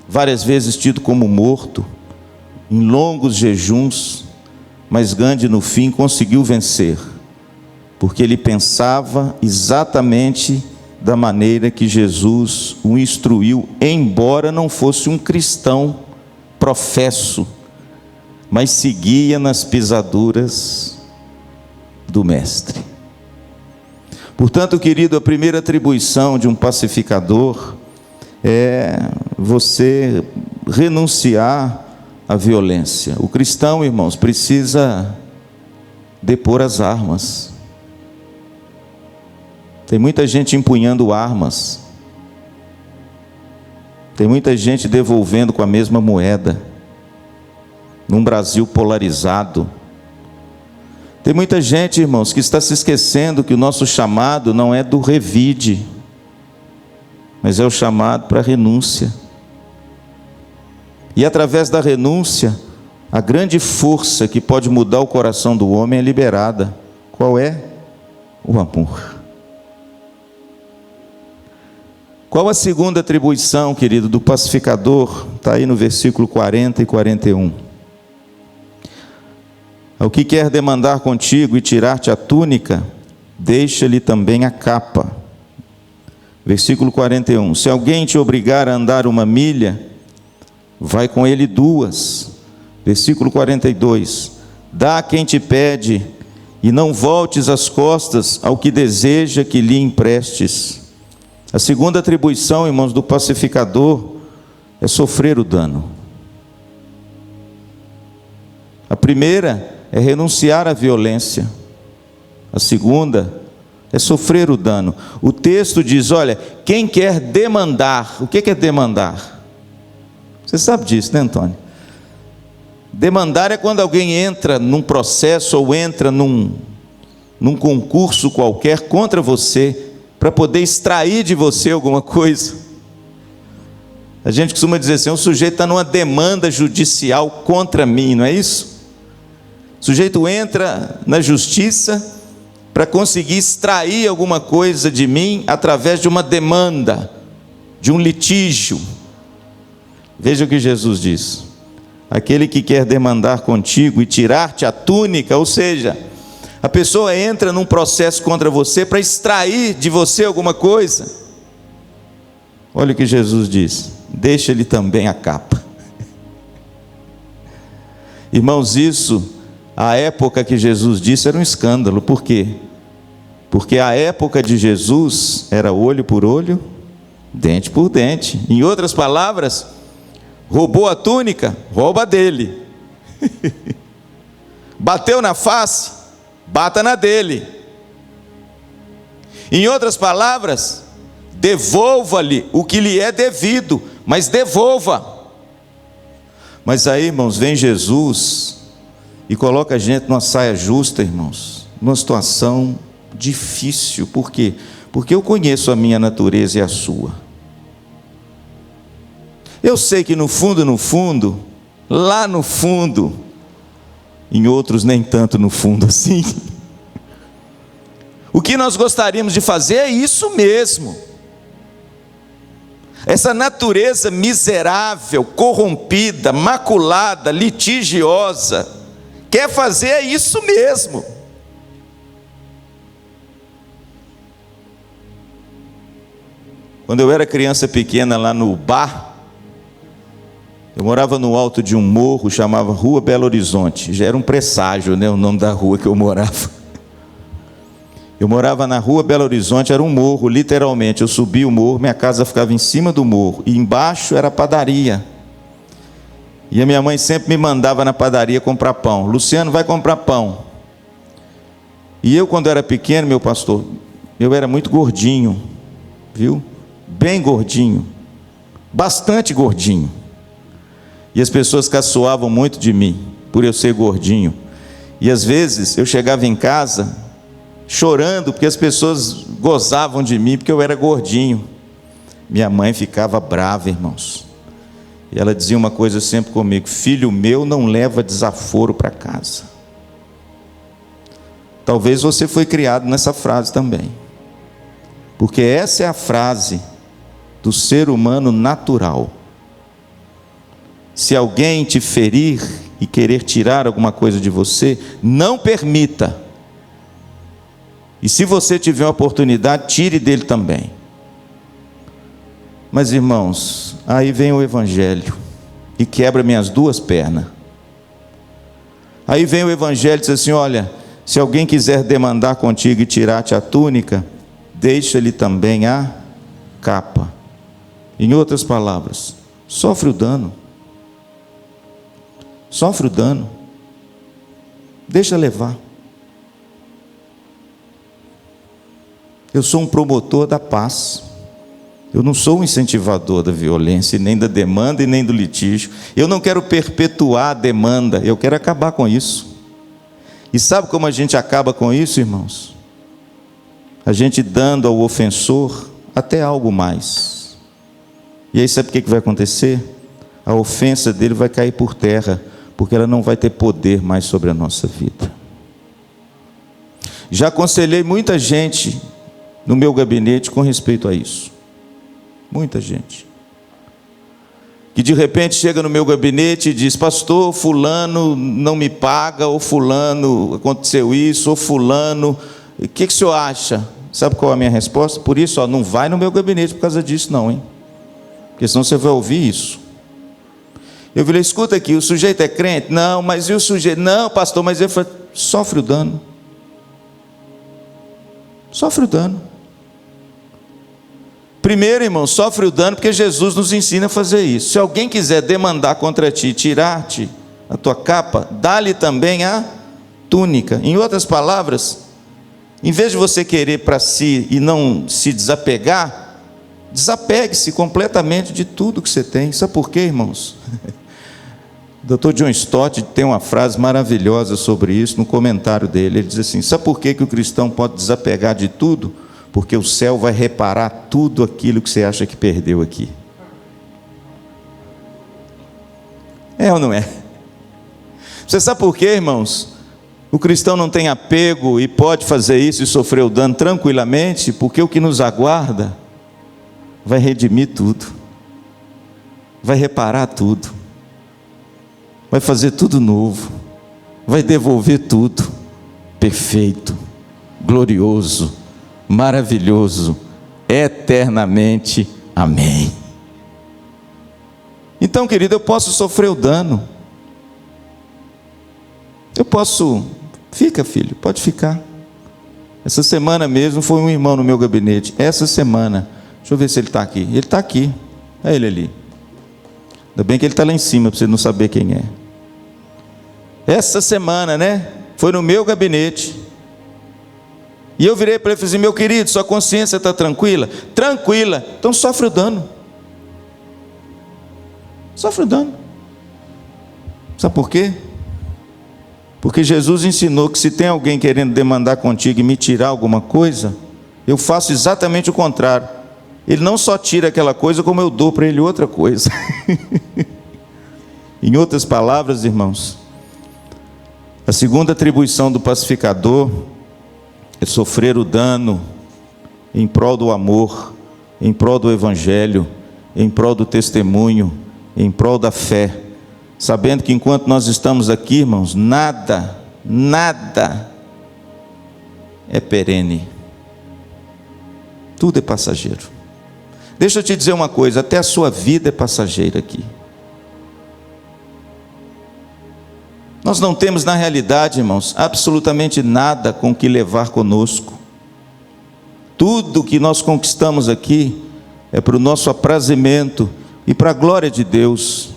várias vezes tido como morto, em longos jejuns, mas Gandhi no fim conseguiu vencer, porque ele pensava exatamente da maneira que Jesus o instruiu, embora não fosse um cristão professo, mas seguia nas pisaduras do Mestre. Portanto, querido, a primeira atribuição de um pacificador é você renunciar à violência. O cristão, irmãos, precisa depor as armas. Tem muita gente empunhando armas. Tem muita gente devolvendo com a mesma moeda. Num Brasil polarizado. Tem muita gente, irmãos, que está se esquecendo que o nosso chamado não é do revide, mas é o chamado para a renúncia. E através da renúncia, a grande força que pode mudar o coração do homem é liberada. Qual é? O amor. Qual a segunda atribuição, querido, do pacificador? Está aí no versículo 40 e 41. Ao que quer demandar contigo e tirar-te a túnica, deixa-lhe também a capa. Versículo 41. Se alguém te obrigar a andar 1 milha, vai com ele 2. Versículo 42. Dá a quem te pede, e não voltes as costas ao que deseja que lhe emprestes. A segunda atribuição, irmãos, do pacificador é sofrer o dano. A primeira é renunciar à violência. A segunda é sofrer o dano. O texto diz, olha, quem quer demandar, o que é demandar? Você sabe disso, né, Antônio? Demandar é quando alguém entra num processo ou entra num concurso qualquer contra você, para poder extrair de você alguma coisa. A gente costuma dizer assim, o sujeito está numa demanda judicial contra mim, não é isso? O sujeito entra na justiça para conseguir extrair alguma coisa de mim através de uma demanda, de um litígio. Veja o que Jesus diz: aquele que quer demandar contigo e tirar-te a túnica, ou seja, a pessoa entra num processo contra você para extrair de você alguma coisa. Olha o que Jesus diz: deixa-lhe também a capa. Irmãos, isso, a época que Jesus disse, era um escândalo. Por quê? Porque a época de Jesus era olho por olho, dente por dente. Em outras palavras, roubou a túnica, rouba dele. Bateu na face, bata na dele. Em outras palavras, devolva-lhe o que lhe é devido, mas devolva. Mas aí, irmãos, vem Jesus e coloca a gente numa saia justa, irmãos, numa situação difícil. Por quê? Porque eu conheço a minha natureza e a sua. Eu sei que no fundo, lá no fundo, em outros nem tanto no fundo assim, o que nós gostaríamos de fazer é isso mesmo. Essa natureza miserável, corrompida, maculada, litigiosa, quer fazer isso mesmo. Quando eu era criança pequena lá no bar, eu morava no alto de um morro, chamava Rua Belo Horizonte. Já era um presságio, né, o nome da rua que eu morava. Eu morava na Rua Belo Horizonte, era um morro, literalmente. Eu subia o morro, minha casa ficava em cima do morro, e embaixo era a padaria. E a minha mãe sempre me mandava na padaria comprar pão. Luciano, vai comprar pão. E eu, quando era pequeno, meu pastor, eu era muito gordinho, viu? Bem gordinho, bastante gordinho. E as pessoas caçoavam muito de mim, por eu ser gordinho. E às vezes eu chegava em casa chorando, porque as pessoas gozavam de mim, porque eu era gordinho. Minha mãe ficava brava, irmãos. E ela dizia uma coisa sempre comigo: filho meu, não leva desaforo para casa. Talvez você foi criado nessa frase também. Porque essa é a frase do ser humano natural. Se alguém te ferir e querer tirar alguma coisa de você, não permita. E se você tiver uma oportunidade, tire dele também. Mas, irmãos, aí vem o Evangelho e quebra minhas duas pernas. Aí vem o Evangelho e diz assim: olha, se alguém quiser demandar contigo e tirar-te a túnica, deixa-lhe também a capa. Em outras palavras, sofre o dano. Sofre o dano. Deixa levar. Eu sou um promotor da paz. Eu não sou um incentivador da violência, nem da demanda e nem do litígio. Eu não quero perpetuar a demanda, eu quero acabar com isso. E sabe como a gente acaba com isso, irmãos? A gente dando ao ofensor até algo mais. E aí sabe o que vai acontecer? A ofensa dele vai cair por terra, porque ela não vai ter poder mais sobre a nossa vida. Já aconselhei muita gente no meu gabinete com respeito a isso. Muita gente. Que de repente chega no meu gabinete e diz: pastor, fulano não me paga, ou fulano aconteceu isso, ou fulano, o que o senhor acha? Sabe qual é a minha resposta? Por isso, ó, não vai no meu gabinete por causa disso não, hein? Porque senão você vai ouvir isso. Eu falei: escuta aqui, o sujeito é crente? Não, mas e o sujeito? Não, pastor, mas ele sofre o dano. Sofre o dano. Primeiro, irmão, sofre o dano porque Jesus nos ensina a fazer isso. Se alguém quiser demandar contra ti, tirar-te a tua capa, dá-lhe também a túnica. Em outras palavras, em vez de você querer para si e não se desapegar, desapegue-se completamente de tudo que você tem. Sabe por quê, irmãos? O Dr. John Stott tem uma frase maravilhosa sobre isso no comentário dele. Ele diz assim: sabe por que o cristão pode desapegar de tudo? Porque o céu vai reparar tudo aquilo que você acha que perdeu aqui. É ou não é? Você sabe por quê, irmãos? O cristão não tem apego e pode fazer isso e sofrer o dano tranquilamente, porque o que nos aguarda vai redimir tudo, vai reparar tudo, vai fazer tudo novo, vai devolver tudo perfeito, glorioso, maravilhoso, eternamente. Amém. Então, querido, eu posso sofrer o dano. Eu posso. Fica, filho, pode ficar. Essa semana mesmo foi um irmão no meu gabinete. Essa semana. Deixa eu ver se ele está aqui. Ele está aqui. É ele ali. Ainda bem que ele está lá em cima, para você não saber quem é. Essa semana, né? Foi no meu gabinete. E eu virei para ele e falei assim: meu querido, sua consciência está tranquila? Tranquila. Então sofre o dano. Sofre o dano. Sabe por quê? Porque Jesus ensinou que se tem alguém querendo demandar contigo e me tirar alguma coisa, eu faço exatamente o contrário. Ele não só tira aquela coisa, como eu dou para ele outra coisa. Em outras palavras, irmãos, a segunda atribuição do pacificador é sofrer o dano em prol do amor, em prol do evangelho, em prol do testemunho, em prol da fé, sabendo que enquanto nós estamos aqui, irmãos, nada é perene, tudo é passageiro. Deixa eu te dizer uma coisa, até a sua vida é passageira aqui. Nós não temos, na realidade, irmãos, absolutamente nada com que levar conosco. Tudo que nós conquistamos aqui é para o nosso aprazimento e para a glória de Deus.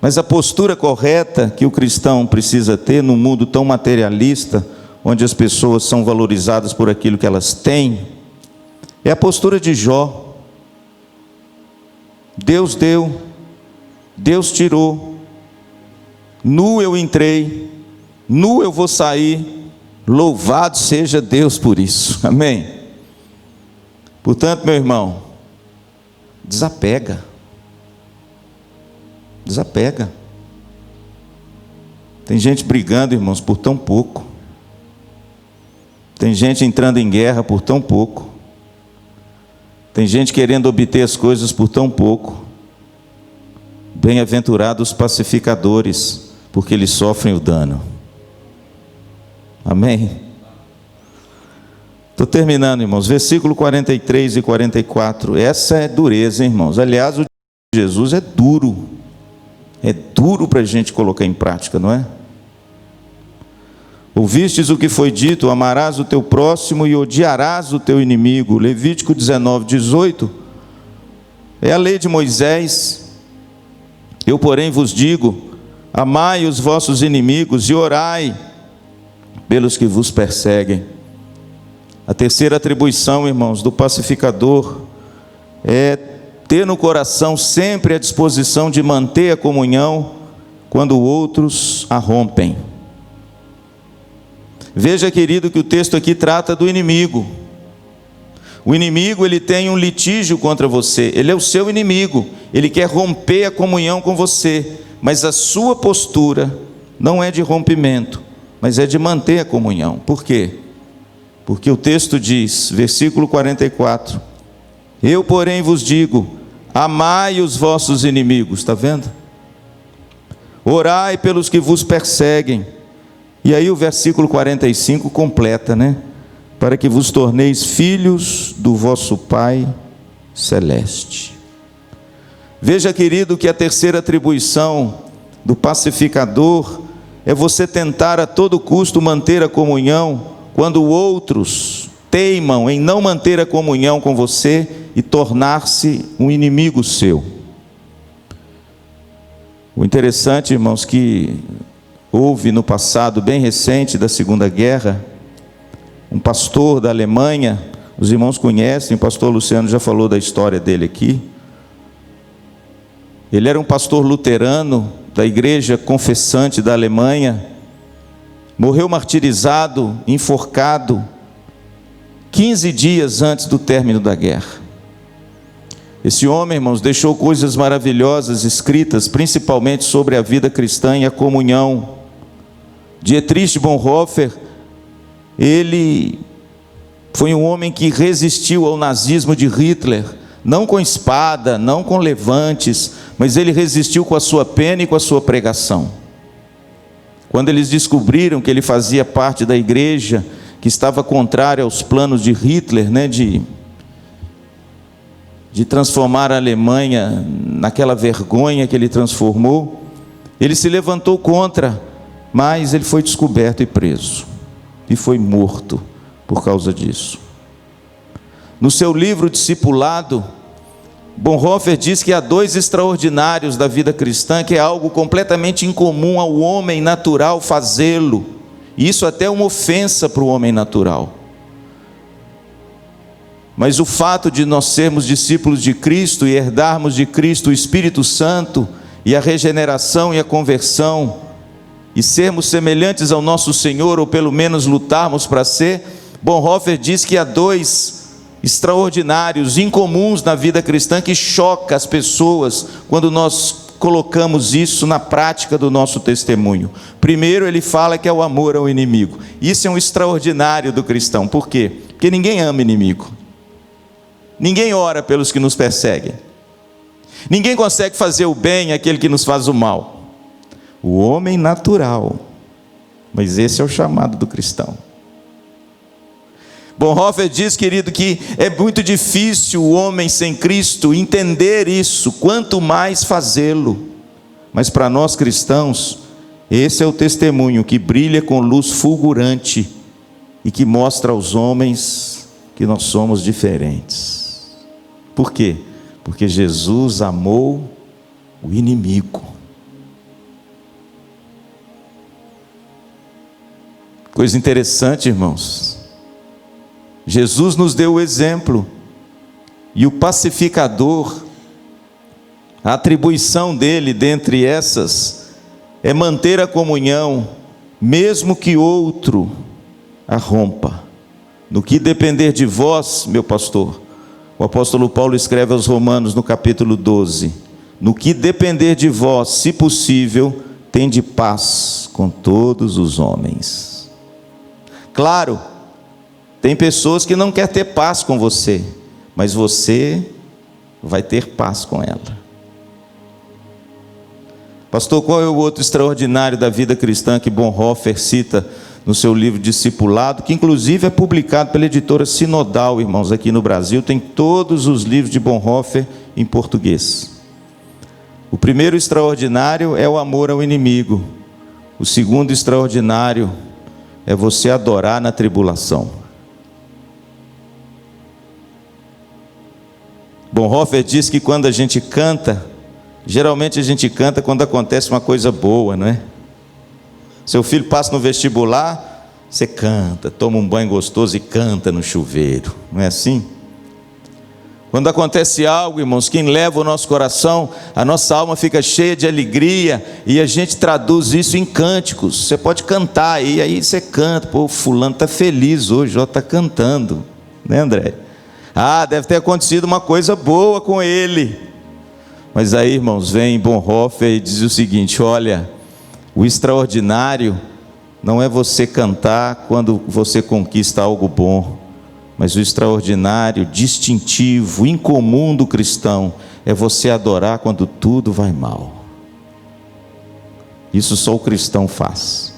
Mas a postura correta que o cristão precisa ter num mundo tão materialista, onde as pessoas são valorizadas por aquilo que elas têm, é a postura de Jó. Deus deu, Deus tirou. Nu eu entrei, nu eu vou sair, louvado seja Deus por isso, amém? Portanto, meu irmão, desapega, tem gente brigando, irmãos, por tão pouco, tem gente entrando em guerra por tão pouco, tem gente querendo obter as coisas por tão pouco. Bem-aventurados os pacificadores, porque eles sofrem o dano. Amém? Estou terminando, irmãos. Versículo 43 e 44. Essa é dureza, hein, irmãos. Aliás, o de Jesus é duro. É duro para a gente colocar em prática, não é? Ouvistes o que foi dito: amarás o teu próximo e odiarás o teu inimigo. Levítico 19, 18. É a lei de Moisés. Eu, porém, vos digo: amai os vossos inimigos e orai pelos que vos perseguem. A terceira atribuição, irmãos, do pacificador é ter no coração sempre a disposição de manter a comunhão quando outros a rompem. Veja, querido, que o texto aqui trata do inimigo. O inimigo, ele tem um litígio contra você, ele é o seu inimigo, ele quer romper a comunhão com você, mas a sua postura não é de rompimento, mas é de manter a comunhão. Por quê? Porque o texto diz, versículo 44, eu, porém, vos digo, amai os vossos inimigos, está vendo? Orai pelos que vos perseguem. E aí o versículo 45 completa, né? Para que vos torneis filhos do vosso Pai Celeste. Veja, querido, que a terceira atribuição do pacificador é você tentar a todo custo manter a comunhão quando outros teimam em não manter a comunhão com você e tornar-se um inimigo seu. O interessante, irmãos, que houve no passado bem recente da Segunda Guerra, um pastor da Alemanha, os irmãos conhecem, o pastor Luciano já falou da história dele aqui. Ele era um pastor luterano da igreja confessante da Alemanha, morreu martirizado, enforcado, 15 dias antes do término da guerra. Esse homem, irmãos, deixou coisas maravilhosas escritas, principalmente sobre a vida cristã e a comunhão. Dietrich Bonhoeffer, ele foi um homem que resistiu ao nazismo de Hitler, não com espada, não com levantes, mas ele resistiu com a sua pena e com a sua pregação. Quando eles descobriram que ele fazia parte da igreja que estava contrária aos planos de Hitler, né, de transformar a Alemanha naquela vergonha que ele transformou, ele se levantou contra, mas ele foi descoberto e preso, e foi morto por causa disso. No seu livro Discipulado, Bonhoeffer diz que há dois extraordinários da vida cristã, que é algo completamente incomum ao homem natural fazê-lo, e isso até é uma ofensa para o homem natural. Mas o fato de nós sermos discípulos de Cristo e herdarmos de Cristo o Espírito Santo e a regeneração e a conversão, e sermos semelhantes ao nosso Senhor, ou pelo menos lutarmos para ser, Bonhoeffer diz que há dois extraordinários, incomuns na vida cristã, que choca as pessoas quando nós colocamos isso na prática do nosso testemunho. Primeiro, ele fala que é o amor ao inimigo. Isso é um extraordinário do cristão. Por quê? Porque ninguém ama inimigo. Ninguém ora pelos que nos perseguem. Ninguém consegue fazer o bem àquele que nos faz o mal. O homem natural. Mas esse é o chamado do cristão. Bonhoeffer diz, querido, que é muito difícil o homem sem Cristo entender isso, quanto mais fazê-lo. Mas para nós cristãos, esse é o testemunho que brilha com luz fulgurante e que mostra aos homens que nós somos diferentes. Por quê? Porque Jesus amou o inimigo. Coisa interessante, irmãos. Jesus nos deu o exemplo, e o pacificador, a atribuição dele dentre essas, é manter a comunhão, mesmo que outro a rompa. No que depender de vós, meu pastor, o apóstolo Paulo escreve aos Romanos no capítulo 12, no que depender de vós, se possível, tende paz com todos os homens. Claro, tem pessoas que não querem ter paz com você, mas você vai ter paz com ela. Pastor, qual é o outro extraordinário da vida cristã que Bonhoeffer cita no seu livro Discipulado, que inclusive é publicado pela editora Sinodal, irmãos, aqui no Brasil, tem todos os livros de Bonhoeffer em português. O primeiro extraordinário é o amor ao inimigo. O segundo extraordinário é você adorar na tribulação. Bonhoeffer diz que quando a gente canta, geralmente a gente canta quando acontece uma coisa boa, não é? Seu filho passa no vestibular, você canta, toma um banho gostoso e canta no chuveiro, não é assim? Quando acontece algo, irmãos, que leva o nosso coração, a nossa alma fica cheia de alegria e a gente traduz isso em cânticos. Você pode cantar e aí você canta, pô, fulano está feliz hoje, ó, está cantando, né, André? Ah, deve ter acontecido uma coisa boa com ele. Mas aí, irmãos, vem Bonhoeffer e diz o seguinte: olha, o extraordinário não é você cantar quando você conquista algo bom, mas o extraordinário, distintivo, incomum do cristão é você adorar quando tudo vai mal. Isso só o cristão faz.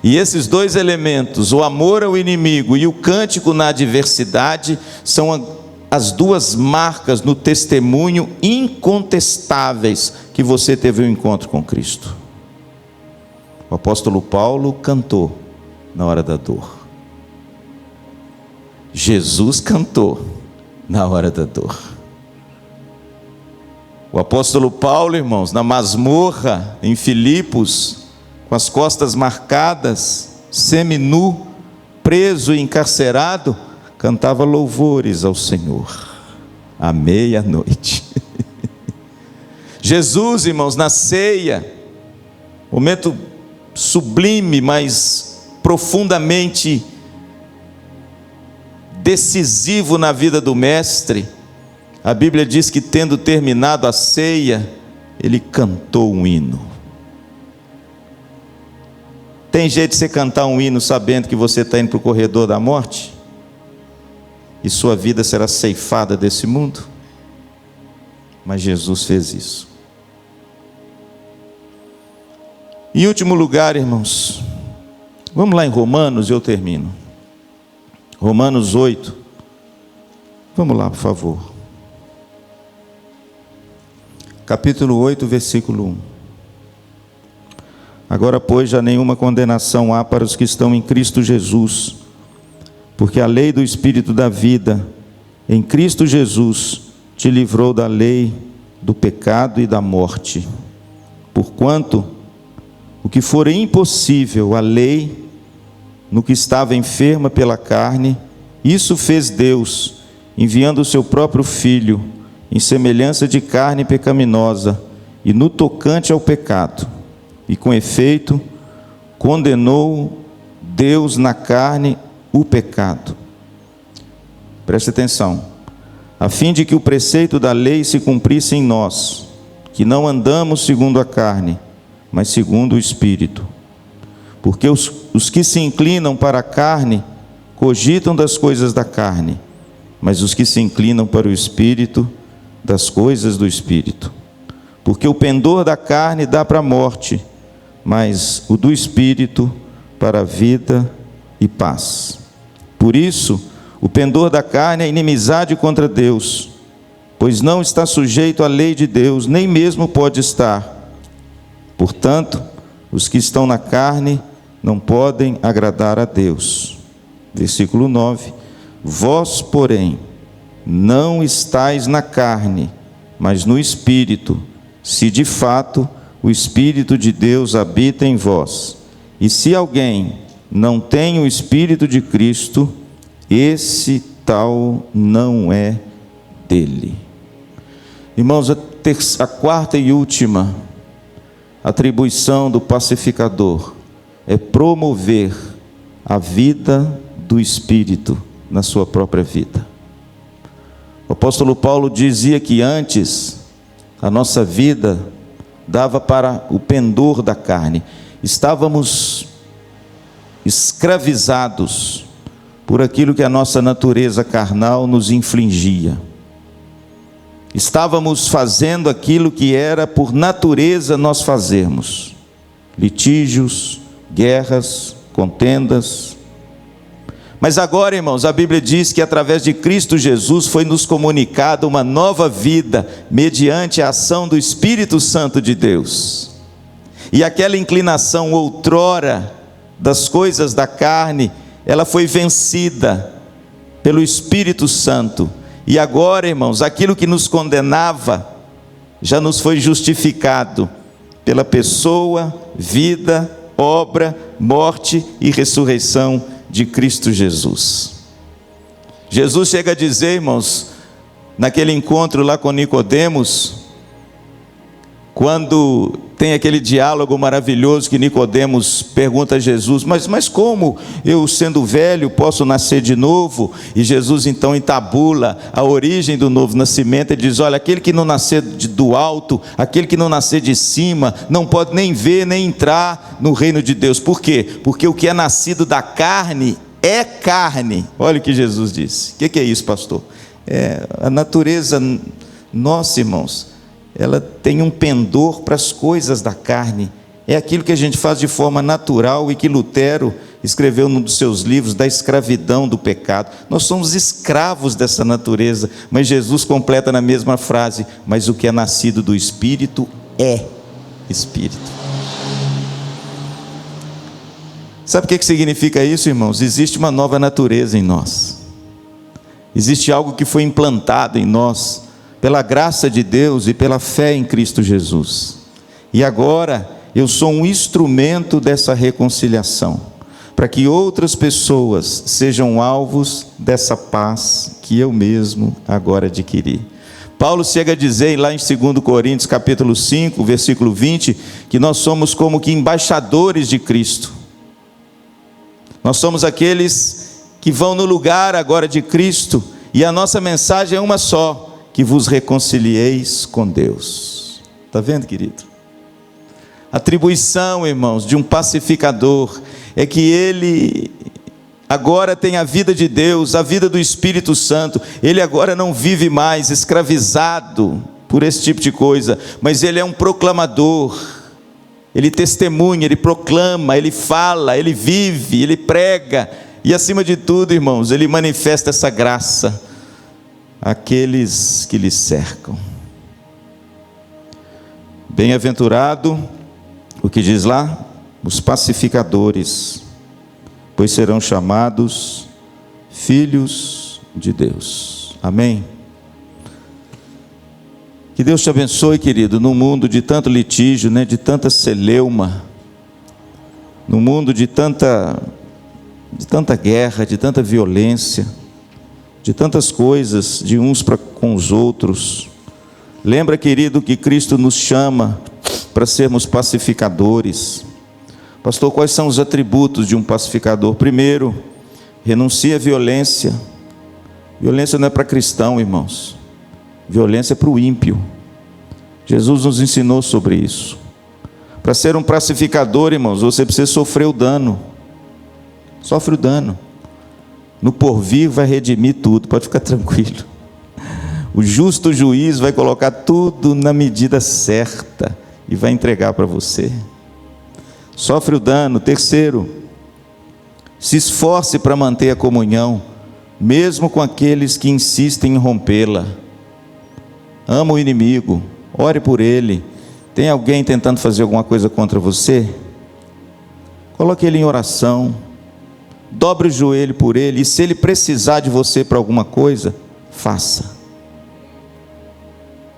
E esses dois elementos, o amor ao inimigo e o cântico na adversidade, são as duas marcas no testemunho incontestáveis que você teve um encontro com Cristo. O apóstolo Paulo cantou na hora da dor. Jesus cantou na hora da dor. O apóstolo Paulo, irmãos, na masmorra em Filipos, com as costas marcadas, seminu, preso e encarcerado, cantava louvores ao Senhor à meia-noite. Jesus, irmãos, na ceia, momento sublime, mas profundamente decisivo na vida do mestre, a Bíblia diz que, tendo terminado a ceia, ele cantou um hino. Tem jeito de você cantar um hino sabendo que você está indo para o corredor da morte? E sua vida será ceifada desse mundo? Mas Jesus fez isso. Em último lugar, irmãos, vamos lá em Romanos e eu termino. Romanos 8. Vamos lá, por favor. Capítulo 8, versículo 1. Agora, pois, já nenhuma condenação há para os que estão em Cristo Jesus, porque a lei do Espírito da vida, em Cristo Jesus, te livrou da lei, do pecado e da morte. Porquanto, o que for impossível à lei, no que estava enferma pela carne, isso fez Deus, enviando o seu próprio Filho, em semelhança de carne pecaminosa, e no tocante ao pecado, e com efeito, condenou Deus na carne o pecado. Preste atenção, a fim de que o preceito da lei se cumprisse em nós, que não andamos segundo a carne, mas segundo o Espírito. Porque os que se inclinam para a carne, cogitam das coisas da carne, mas os que se inclinam para o Espírito, das coisas do Espírito. Porque o pendor da carne dá para a morte, mas o do Espírito para a vida e paz. Por isso, o pendor da carne é inimizade contra Deus, pois não está sujeito à lei de Deus, nem mesmo pode estar. Portanto, os que estão na carne não podem agradar a Deus. Versículo 9. Vós, porém, não estáis na carne, mas no Espírito, se de fato o Espírito de Deus habita em vós. E se alguém não tem o Espírito de Cristo, esse tal não é dele. Irmãos, a quarta e última atribuição do pacificador é promover a vida do Espírito na sua própria vida. O apóstolo Paulo dizia que antes a nossa vida dava para o pendor da carne. Estávamos escravizados por aquilo que a nossa natureza carnal nos infligia. Estávamos fazendo aquilo que era por natureza nós fazermos: litígios, guerras, contendas. Mas agora, irmãos, a Bíblia diz que através de Cristo Jesus foi nos comunicada uma nova vida, mediante a ação do Espírito Santo de Deus. E aquela inclinação outrora das coisas da carne, ela foi vencida pelo Espírito Santo. E agora, irmãos, aquilo que nos condenava, já nos foi justificado pela pessoa, vida, obra, morte e ressurreição de Cristo Jesus. Jesus chega a dizer, irmãos, naquele encontro lá com Nicodemos, quando tem aquele diálogo maravilhoso que Nicodemos pergunta a Jesus, mas como eu, sendo velho, posso nascer de novo? E Jesus então entabula a origem do novo nascimento. Ele diz, olha, aquele que não nascer do alto, aquele que não nascer de cima, não pode nem ver, nem entrar no reino de Deus. Por quê? Porque o que é nascido da carne é carne. Olha o que Jesus disse. O que é isso, pastor? A natureza nossa, irmãos, ela tem um pendor para as coisas da carne. É aquilo que a gente faz de forma natural e que Lutero escreveu num dos seus livros, da escravidão do pecado. Nós somos escravos dessa natureza, mas Jesus completa na mesma frase, mas o que é nascido do Espírito é Espírito. Sabe o que significa isso, irmãos? Existe uma nova natureza em nós. Existe algo que foi implantado em nós, pela graça de Deus e pela fé em Cristo Jesus. E agora eu sou um instrumento dessa reconciliação, para que outras pessoas sejam alvos dessa paz que eu mesmo agora adquiri. Paulo chega a dizer lá em 2 Coríntios capítulo 5, versículo 20, que nós somos como que embaixadores de Cristo. Nós somos aqueles que vão no lugar agora de Cristo, e a nossa mensagem é uma só: que vos reconcilieis com Deus. Está vendo, querido? A atribuição, irmãos, de um pacificador é que ele agora tem a vida de Deus, a vida do Espírito Santo. Ele agora não vive mais escravizado por esse tipo de coisa, mas ele é um proclamador. Ele testemunha, ele proclama, ele fala, ele vive, ele prega. E acima de tudo, irmãos, ele manifesta essa graça àqueles que lhe cercam. Bem-aventurado, o que diz lá? Os pacificadores, pois serão chamados filhos de Deus. Amém? Que Deus te abençoe, querido, num mundo de tanto litígio, né, de tanta celeuma, num mundo de tanta guerra, de tanta violência, de tantas coisas, de uns para com os outros. Lembra, querido, que Cristo nos chama para sermos pacificadores. Pastor, quais são os atributos de um pacificador? Primeiro, renuncia à violência. Violência não é para cristão, irmãos. Violência é para o ímpio. Jesus nos ensinou sobre isso. Para ser um pacificador, irmãos, você precisa sofrer o dano. Sofre o dano. No porvir vai redimir tudo, pode ficar tranquilo. O justo juiz vai colocar tudo na medida certa e vai entregar para você. Sofre o dano. Terceiro, se esforce para manter a comunhão, mesmo com aqueles que insistem em rompê-la. Ama o inimigo, ore por ele. Tem alguém tentando fazer alguma coisa contra você? Coloque ele em oração. Dobre o joelho por ele, e se ele precisar de você para alguma coisa, faça.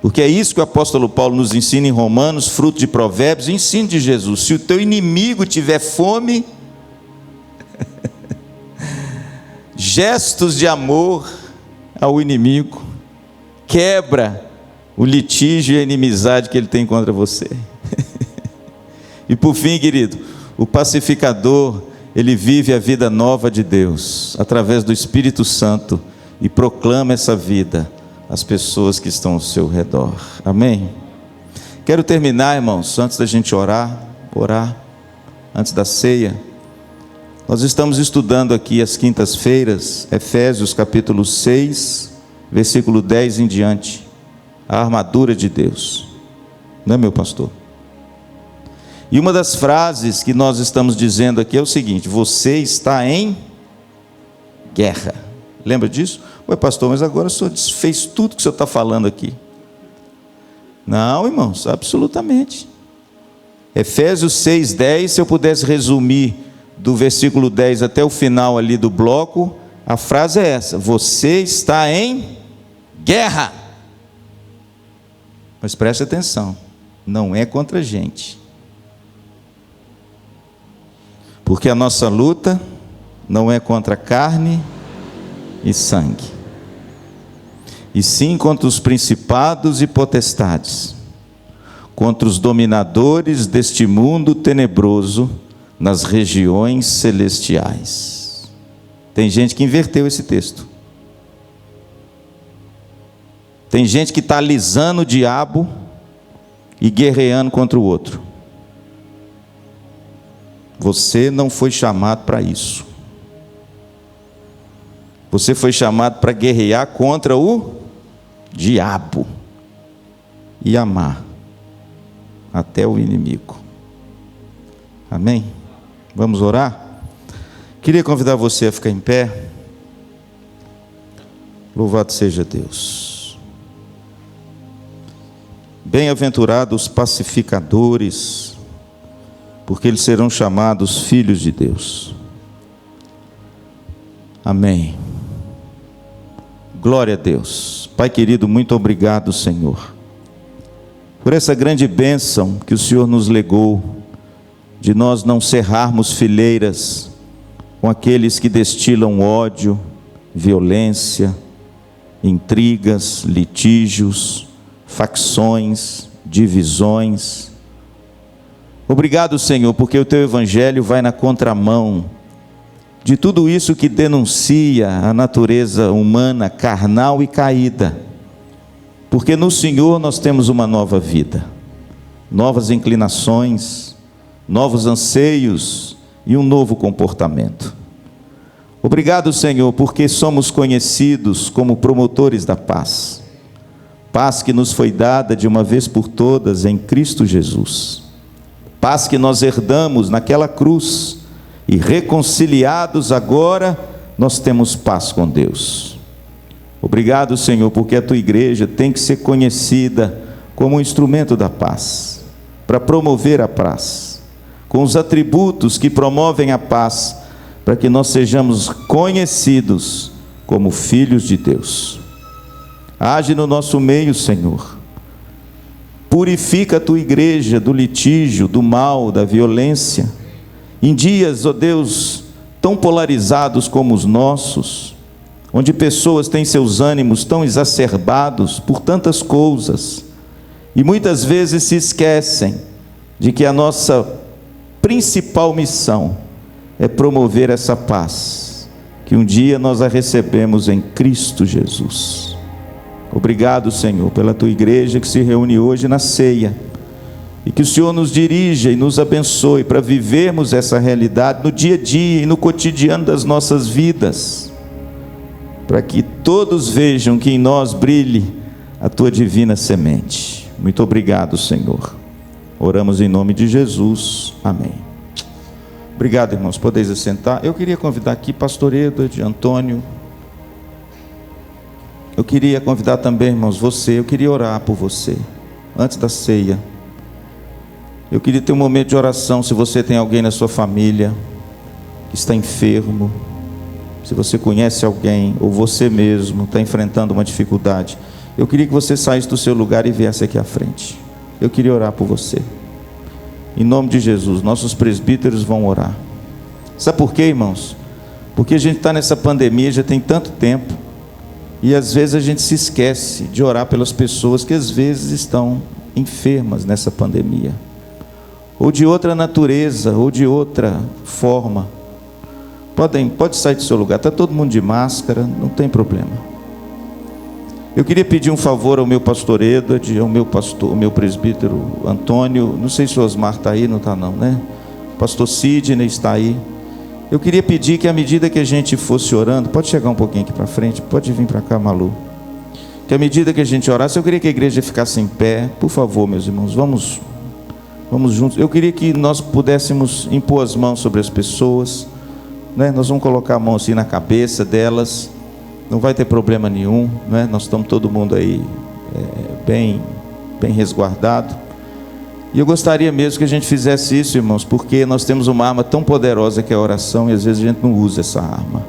Porque é isso que o apóstolo Paulo nos ensina em Romanos, fruto de Provérbios, ensino de Jesus. Se o teu inimigo tiver fome, gestos de amor ao inimigo, quebra o litígio e a inimizade que ele tem contra você. E por fim, querido, o pacificador, ele vive a vida nova de Deus, através do Espírito Santo, e proclama essa vida às pessoas que estão ao seu redor. Amém? Quero terminar, irmãos, antes da gente orar, antes da ceia. Nós estamos estudando aqui às quintas-feiras, Efésios capítulo 6, versículo 10 em diante, a armadura de Deus. Não é, meu pastor? E uma das frases que nós estamos dizendo aqui é o seguinte: você está em guerra. Lembra disso? Ué, pastor, mas agora o senhor desfez tudo que o senhor está falando aqui. Não, irmãos, absolutamente. Efésios 6:10, se eu pudesse resumir do versículo 10 até o final ali do bloco, a frase é essa: você está em guerra. Mas preste atenção, não é contra a gente. Porque a nossa luta não é contra carne e sangue, e sim contra os principados e potestades, contra os dominadores deste mundo tenebroso nas regiões celestiais. Tem gente que inverteu esse texto. Tem gente que está alisando o diabo e guerreando contra o outro. Você não foi chamado para isso. Você foi chamado para guerrear contra o diabo e amar até o inimigo. Amém? Vamos orar? Queria convidar você a ficar em pé. Louvado seja Deus. Bem-aventurados os pacificadores, porque eles serão chamados filhos de Deus. Amém. Glória a Deus. Pai querido, muito obrigado, Senhor, por essa grande bênção que o Senhor nos legou, de nós não cerrarmos fileiras com aqueles que destilam ódio, violência, intrigas, litígios, facções, divisões. Obrigado, Senhor, porque o Teu Evangelho vai na contramão de tudo isso que denuncia a natureza humana, carnal e caída. Porque no Senhor nós temos uma nova vida, novas inclinações, novos anseios e um novo comportamento. Obrigado, Senhor, porque somos conhecidos como promotores da paz. Paz que nos foi dada de uma vez por todas em Cristo Jesus. Paz que nós herdamos naquela cruz. E reconciliados agora, nós temos paz com Deus. Obrigado, Senhor, porque a Tua igreja tem que ser conhecida como um instrumento da paz, para promover a paz, com os atributos que promovem a paz, para que nós sejamos conhecidos como filhos de Deus. Age no nosso meio, Senhor. Purifica a Tua igreja do litígio, do mal, da violência. Em dias, ó Deus, tão polarizados como os nossos, onde pessoas têm seus ânimos tão exacerbados por tantas coisas, e muitas vezes se esquecem de que a nossa principal missão é promover essa paz, que um dia nós a recebemos em Cristo Jesus. Obrigado, Senhor, pela Tua igreja que se reúne hoje na ceia, e que o Senhor nos dirija e nos abençoe para vivermos essa realidade no dia a dia e no cotidiano das nossas vidas, para que todos vejam que em nós brilhe a Tua divina semente. Muito obrigado, Senhor. Oramos em nome de Jesus. Amém. Obrigado, irmãos. Podeis assentar. Eu queria convidar aqui pastor Edward, Antônio. Eu queria convidar também, irmãos, eu queria orar por você, antes da ceia. Eu queria ter um momento de oração. Se você tem alguém na sua família que está enfermo, se você conhece alguém, ou você mesmo está enfrentando uma dificuldade, eu queria que você saísse do seu lugar e viesse aqui à frente. Eu queria orar por você. Em nome de Jesus, nossos presbíteros vão orar. Sabe por quê, irmãos? Porque a gente está nessa pandemia já tem tanto tempo, e às vezes a gente se esquece de orar pelas pessoas que às vezes estão enfermas nessa pandemia, ou de outra natureza, ou de outra forma. Pode sair do seu lugar, está todo mundo de máscara, não tem problema. Eu queria pedir um favor ao meu pastor Edward, ao meu presbítero Antônio, não sei se o Osmar está aí, não está não, né? O pastor Sidney está aí. Eu queria pedir que à medida que a gente fosse orando, pode chegar um pouquinho aqui para frente, pode vir para cá, Malu. Que à medida que a gente orasse, eu queria que a igreja ficasse em pé, por favor, meus irmãos, vamos Vamos juntos. Eu queria que nós pudéssemos impor as mãos sobre as pessoas, né? Nós vamos colocar a mão assim na cabeça delas. Não vai ter problema nenhum, né? Nós estamos todo mundo aí bem resguardado. E eu gostaria mesmo que a gente fizesse isso, irmãos, porque nós temos uma arma tão poderosa que é a oração, e às vezes a gente não usa essa arma.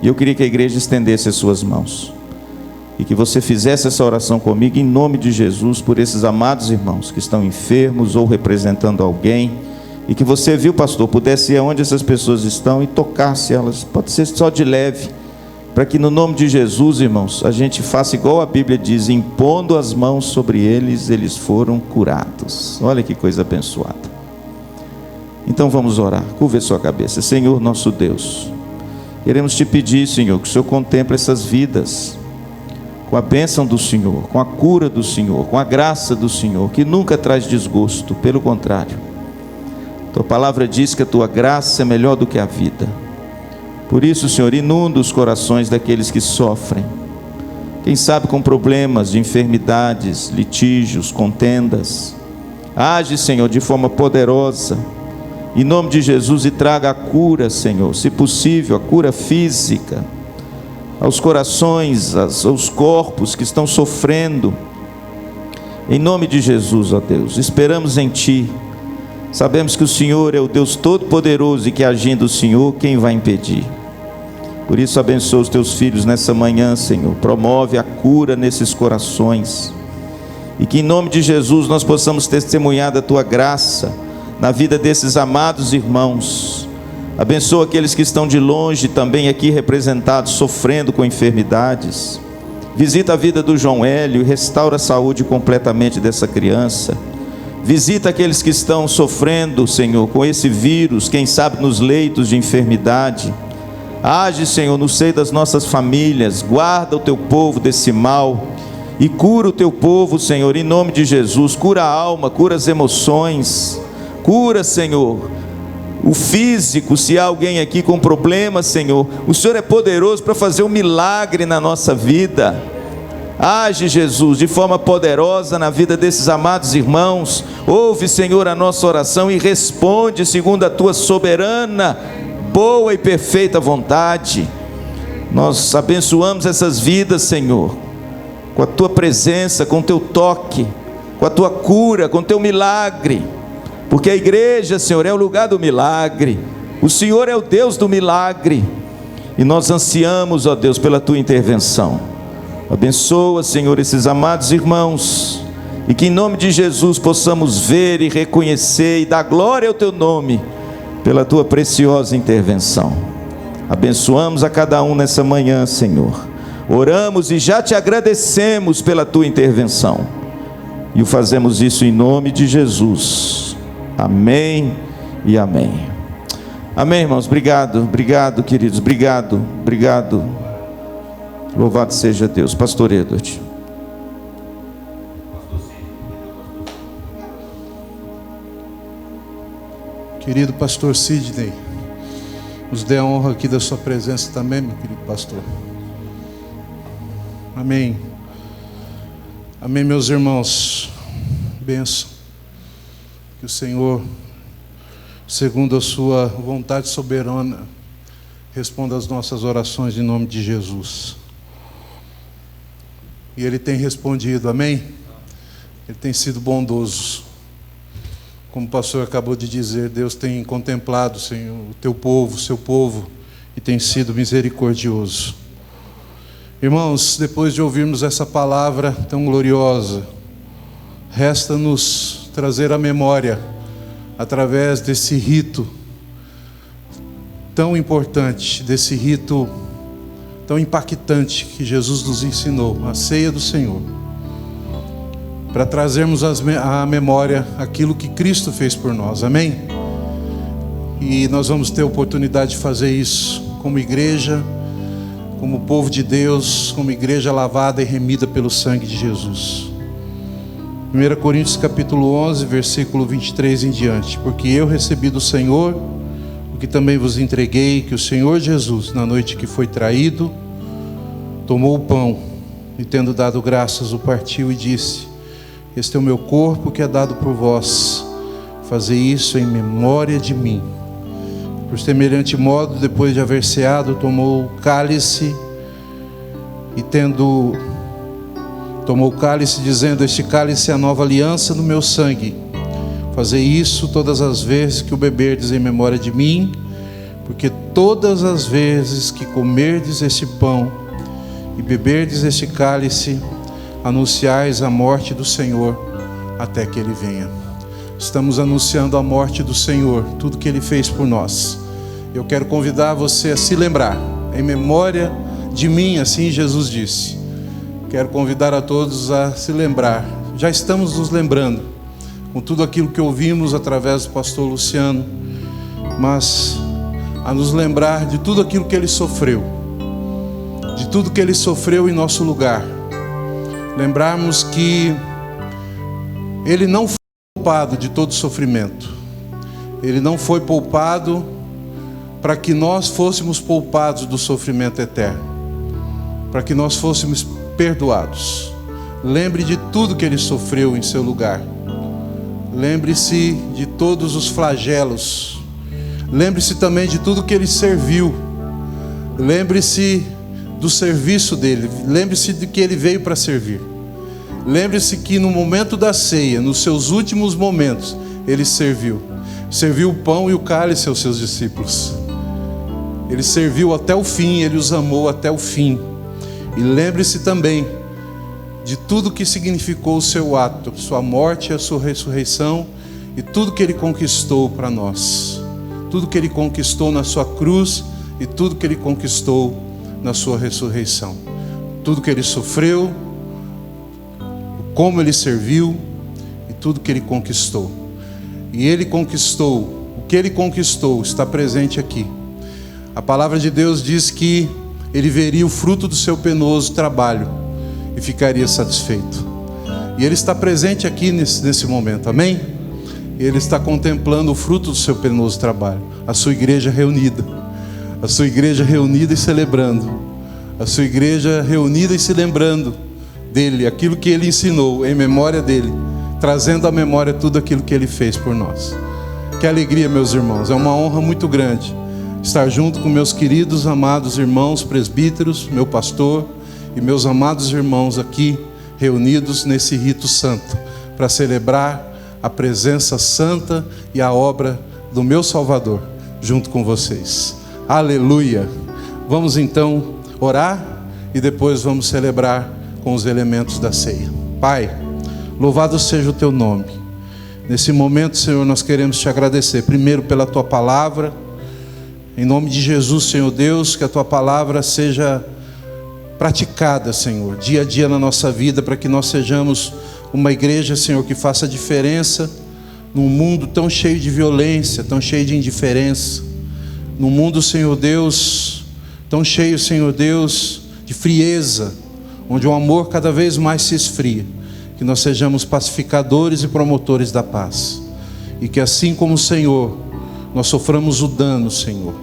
E eu queria que a igreja estendesse as suas mãos, e que você fizesse essa oração comigo, em nome de Jesus, por esses amados irmãos que estão enfermos ou representando alguém, e que você, viu, pastor, pudesse ir aonde essas pessoas estão e tocasse elas, pode ser só de leve, para que no nome de Jesus, irmãos, a gente faça igual a Bíblia diz: impondo as mãos sobre eles, eles foram curados. Olha que coisa abençoada. Então vamos orar. Curva a sua cabeça. Senhor nosso Deus, queremos te pedir, Senhor, que o Senhor contemple essas vidas com a bênção do Senhor, com a cura do Senhor, com a graça do Senhor, que nunca traz desgosto, pelo contrário. Tua palavra diz que a tua graça é melhor do que a vida. Por isso, Senhor, inunda os corações daqueles que sofrem, quem sabe com problemas de enfermidades, litígios, contendas. Age, Senhor, de forma poderosa, em nome de Jesus, e traga a cura, Senhor, se possível, a cura física, aos corações, aos corpos que estão sofrendo. Em nome de Jesus, ó Deus, esperamos em Ti. Sabemos que o Senhor é o Deus Todo-Poderoso e que, agindo o Senhor, quem vai impedir? Por isso, abençoa os Teus filhos nessa manhã, Senhor. Promove a cura nesses corações. E que, em nome de Jesus, nós possamos testemunhar da Tua graça na vida desses amados irmãos. Abençoa aqueles que estão de longe também aqui representados, sofrendo com enfermidades. Visita a vida do João Hélio e restaura a saúde completamente dessa criança. Visita aqueles que estão sofrendo, Senhor, com esse vírus, quem sabe nos leitos de enfermidade. Age, Senhor, no seio das nossas famílias. Guarda o Teu povo desse mal e cura o Teu povo, Senhor, em nome de Jesus. Cura a alma, cura as emoções. Cura, Senhor, o físico. Se há alguém aqui com problema, Senhor, o Senhor é poderoso para fazer um milagre na nossa vida. Age, Jesus, de forma poderosa na vida desses amados irmãos. Ouve, Senhor, a nossa oração e responde segundo a Tua soberana, boa e perfeita vontade. Nós abençoamos essas vidas, Senhor, com a Tua presença, com o Teu toque, com a Tua cura, com o Teu milagre. Porque a igreja, Senhor, é o lugar do milagre. O Senhor é o Deus do milagre. E nós ansiamos, ó Deus, pela Tua intervenção. Abençoa, Senhor, esses amados irmãos, e que em nome de Jesus possamos ver e reconhecer e dar glória ao Teu nome, pela Tua preciosa intervenção. Abençoamos a cada um nessa manhã, Senhor. Oramos e já Te agradecemos pela Tua intervenção, e o fazemos isso em nome de Jesus. Amém e amém. Amém, irmãos. Obrigado, queridos. Obrigado. Louvado seja Deus. Pastor Edward. Querido pastor Sidney, nos dê a honra aqui da sua presença também, meu querido pastor. Amém. Amém, meus irmãos. Benção. Que o Senhor, segundo a sua vontade soberana, responda às nossas orações em nome de Jesus. E Ele tem respondido, amém? Ele tem sido bondoso. Como o pastor acabou de dizer, Deus tem contemplado, Senhor, o Teu povo, o Seu povo, e tem sido misericordioso. Irmãos, depois de ouvirmos essa palavra tão gloriosa, resta-nos trazer à memória, através desse rito tão importante, desse rito tão impactante que Jesus nos ensinou, a ceia do Senhor, para trazermos à memória aquilo que Cristo fez por nós, amém? E nós vamos ter a oportunidade de fazer isso como igreja, como povo de Deus, como igreja lavada e remida pelo sangue de Jesus. 1 Coríntios capítulo 11, versículo 23 em diante. Porque eu recebi do Senhor o que também vos entreguei, que o Senhor Jesus, na noite que foi traído, tomou o pão e, tendo dado graças, o partiu e disse: este é o meu corpo que é dado por vós. Fazei isso em memória de mim. Por semelhante modo, depois de haver ceado, tomou o cálice, e tomou o cálice, dizendo: este cálice é a nova aliança no meu sangue. Fazei isso todas as vezes que o beberdes em memória de mim, porque todas as vezes que comerdes este pão e beberdes este cálice, anunciais a morte do Senhor até que Ele venha. Estamos anunciando a morte do Senhor, tudo que Ele fez por nós. Eu quero convidar você a se lembrar, em memória de mim, assim Jesus disse. Quero convidar a todos a se lembrar. Já estamos nos lembrando, com tudo aquilo que ouvimos através do pastor Luciano, mas a nos lembrar de tudo aquilo que Ele sofreu, de tudo que Ele sofreu em nosso lugar. Lembrarmos que Ele não foi poupado de todo sofrimento. Ele não foi poupado para que nós fôssemos poupados do sofrimento eterno, para que nós fôssemos perdoados. Lembre de tudo que Ele sofreu em seu lugar. Lembre-se de todos os flagelos. Lembre-se também de tudo que Ele serviu. Lembre-se do serviço dele. Lembre-se de que Ele veio para servir. Lembre-se que no momento da ceia, nos seus últimos momentos, Ele serviu. Serviu o pão e o cálice aos seus discípulos. Ele serviu até o fim, Ele os amou até o fim. E lembre-se também de tudo que significou o seu ato, sua morte e a sua ressurreição, e tudo que Ele conquistou para nós. Tudo que Ele conquistou na sua cruz e tudo que Ele conquistou na sua ressurreição. Tudo que Ele sofreu, como Ele serviu e tudo que Ele conquistou. E Ele conquistou, o que Ele conquistou está presente aqui. A palavra de Deus diz que Ele veria o fruto do seu penoso trabalho e ficaria satisfeito. E Ele está presente aqui nesse momento, amém? Ele está contemplando o fruto do seu penoso trabalho. A sua igreja reunida. A sua igreja reunida e celebrando. A sua igreja reunida e se lembrando dele, aquilo que Ele ensinou, em memória dele, trazendo à memória tudo aquilo que Ele fez por nós. Que alegria, meus irmãos, é uma honra muito grande estar junto com meus queridos, amados irmãos presbíteros, meu pastor e meus amados irmãos aqui reunidos nesse rito santo, para celebrar a presença santa e a obra do meu Salvador junto com vocês. Aleluia! Vamos então orar e depois vamos celebrar com os elementos da ceia. Pai, louvado seja o Teu nome. Nesse momento, Senhor, nós queremos Te agradecer, primeiro pela Tua palavra. Em nome de Jesus, Senhor Deus, que a Tua palavra seja praticada, Senhor, dia a dia na nossa vida, para que nós sejamos uma igreja, Senhor, que faça diferença num mundo tão cheio de violência, tão cheio de indiferença, num mundo, Senhor Deus, tão cheio, Senhor Deus, de frieza, onde o amor cada vez mais se esfria. Que nós sejamos pacificadores e promotores da paz, e que assim como o Senhor, nós soframos o dano, Senhor,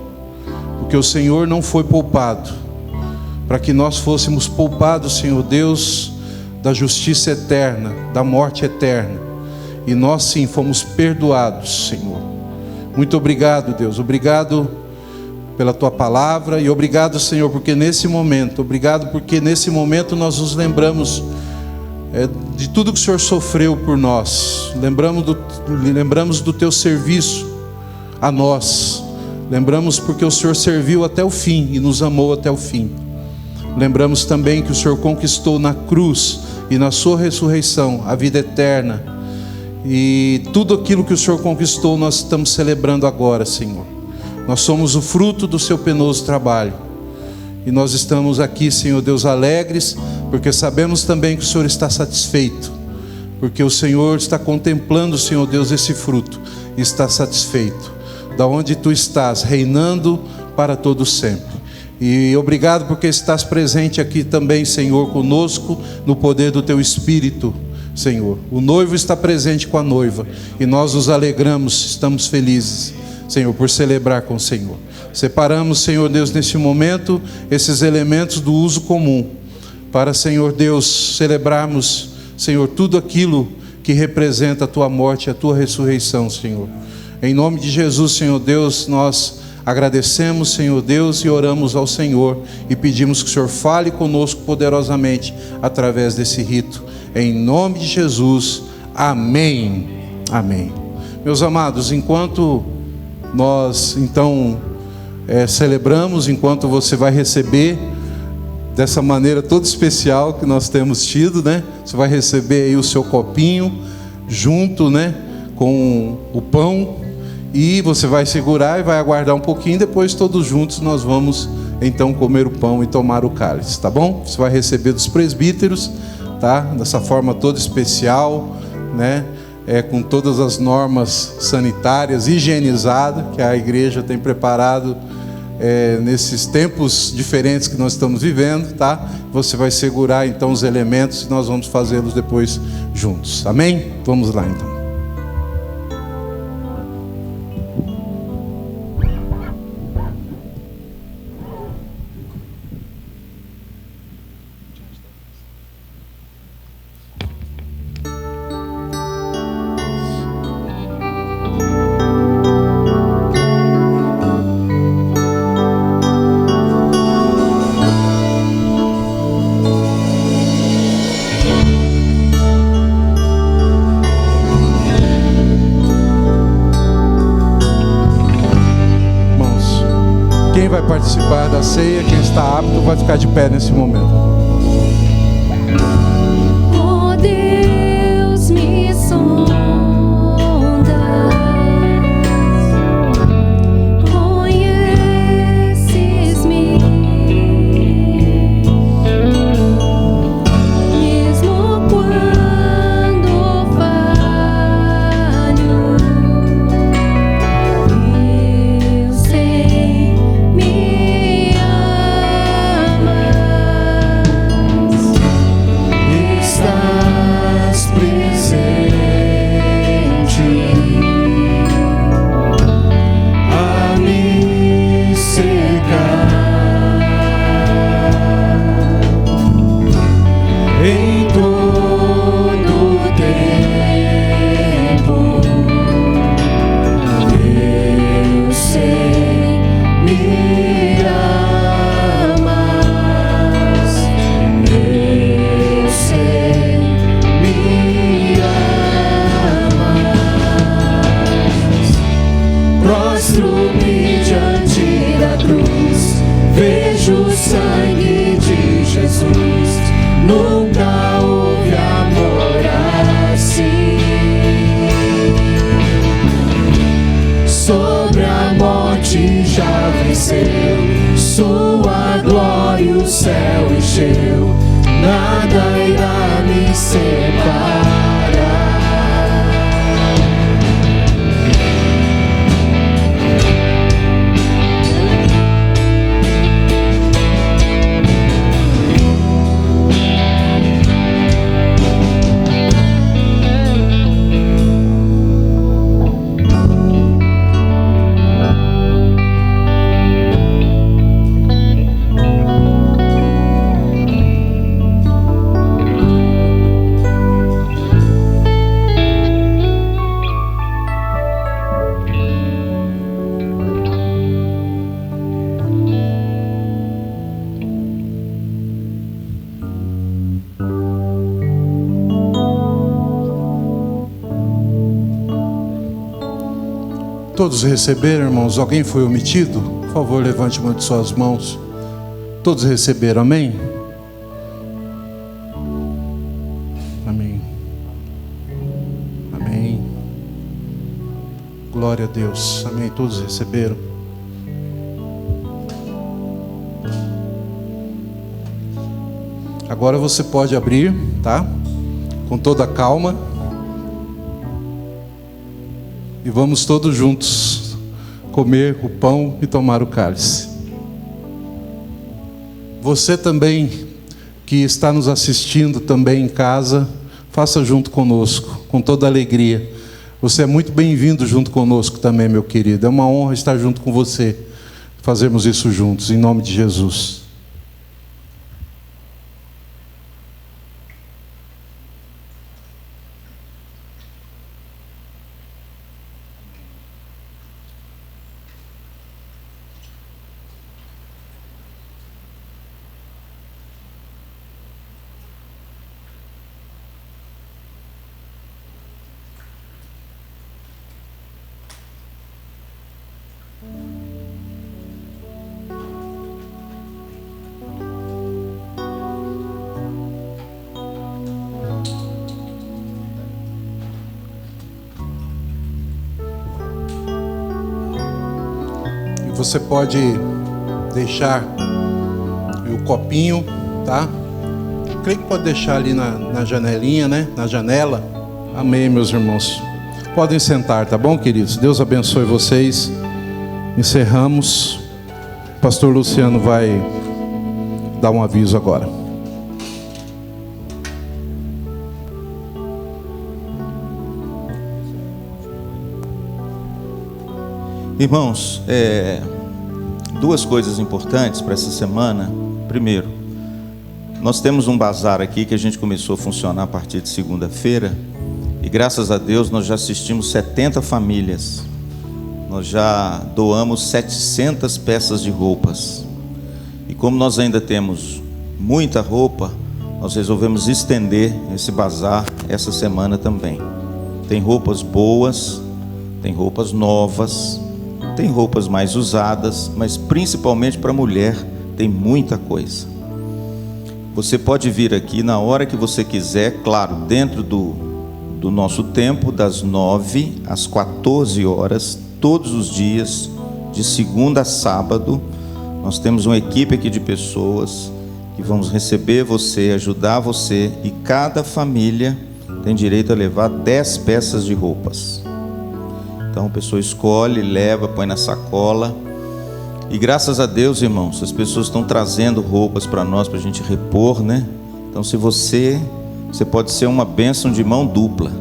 porque o Senhor não foi poupado, para que nós fôssemos poupados, Senhor Deus, da justiça eterna, da morte eterna, e nós sim fomos perdoados, Senhor. Muito obrigado, Deus, obrigado pela Tua palavra, e obrigado, Senhor, porque nesse momento nós nos lembramos de tudo que o Senhor sofreu por nós. Lembramos do Teu serviço a nós. Lembramos porque o Senhor serviu até o fim e nos amou até o fim. Lembramos também que o Senhor conquistou na cruz e na sua ressurreição a vida eterna. E tudo aquilo que o Senhor conquistou nós estamos celebrando agora, Senhor. Nós somos o fruto do seu penoso trabalho. E nós estamos aqui, Senhor Deus, alegres, porque sabemos também que o Senhor está satisfeito. Porque o Senhor está contemplando, Senhor Deus, esse fruto e está satisfeito. Da onde Tu estás, reinando para todo sempre. E obrigado porque estás presente aqui também, Senhor, conosco, no poder do Teu Espírito, Senhor. O noivo está presente com a noiva e nós nos alegramos, estamos felizes, Senhor, por celebrar com o Senhor. Separamos, Senhor Deus, neste momento, esses elementos do uso comum, para, Senhor Deus, celebrarmos, Senhor, tudo aquilo que representa a tua morte e a tua ressurreição, Senhor. Em nome de Jesus, Senhor Deus, nós agradecemos, Senhor Deus, e oramos ao Senhor e pedimos que o Senhor fale conosco poderosamente através desse rito. Em nome de Jesus, amém. Amém. Meus amados, enquanto nós então celebramos, enquanto você vai receber dessa maneira toda especial que nós temos tido, né? Você vai receber aí o seu copinho junto, né, com o pão, e você vai segurar e vai aguardar um pouquinho. Depois todos juntos nós vamos então comer o pão e tomar o cálice, tá bom? Você vai receber dos presbíteros, tá? Dessa forma toda especial, né? Com todas as normas sanitárias, higienizada, que a igreja tem preparado nesses tempos diferentes que nós estamos vivendo, tá? Você vai segurar então os elementos e nós vamos fazê-los depois juntos, amém? Vamos lá então. Quem vai participar da ceia, quem está apto, vai ficar de pé nesse momento. Oh Deus, me sondas, conheces-me, mesmo quando falho, eu sei. Me amas, estás presente a me cercar em todo o tempo. Eu sei. Me amas, eu sei, me amas. Prostro-me diante da cruz, vejo o sangue de Jesus. Nunca houve amor assim. Sobre a morte já venceu, sua glória o céu encheu, nada irá me separar. Todos receberam, irmãos? Alguém foi omitido? Por favor, levante uma de suas mãos. Todos receberam, amém? Amém. Amém. Glória a Deus, amém. Todos receberam. Agora você pode abrir, tá? Com toda a calma. E vamos todos juntos comer o pão e tomar o cálice. Você também que está nos assistindo também em casa, faça junto conosco, com toda alegria. Você é muito bem-vindo junto conosco também, meu querido. É uma honra estar junto com você. Fazermos isso juntos, em nome de Jesus. você pode deixar o copinho, tá? Creio que pode deixar ali na janelinha, né? Na janela. Amém, meus irmãos. Podem sentar, tá bom, queridos? Deus abençoe vocês. Encerramos. O pastor Luciano vai dar um aviso agora. Irmãos, duas coisas importantes para essa semana. Primeiro, nós temos um bazar aqui que a gente começou a funcionar a partir de segunda-feira, e graças a Deus nós já assistimos 70 famílias. Nós já doamos 700 peças de roupas. E como nós ainda temos muita roupa, nós resolvemos estender esse bazar essa semana também. Tem roupas boas, tem roupas novas, tem roupas mais usadas, mas principalmente para mulher tem muita coisa. Você pode vir aqui na hora que você quiser, claro, dentro do nosso tempo, das 9 às 14 horas, todos os dias, de segunda a sábado. Nós temos uma equipe aqui de pessoas que vamos receber você, ajudar você, e cada família tem direito a levar 10 peças de roupas. Então a pessoa escolhe, leva, põe na sacola. E graças a Deus, irmãos, as pessoas estão trazendo roupas para nós, para a gente repor, né? Então se você pode ser uma bênção de mão dupla,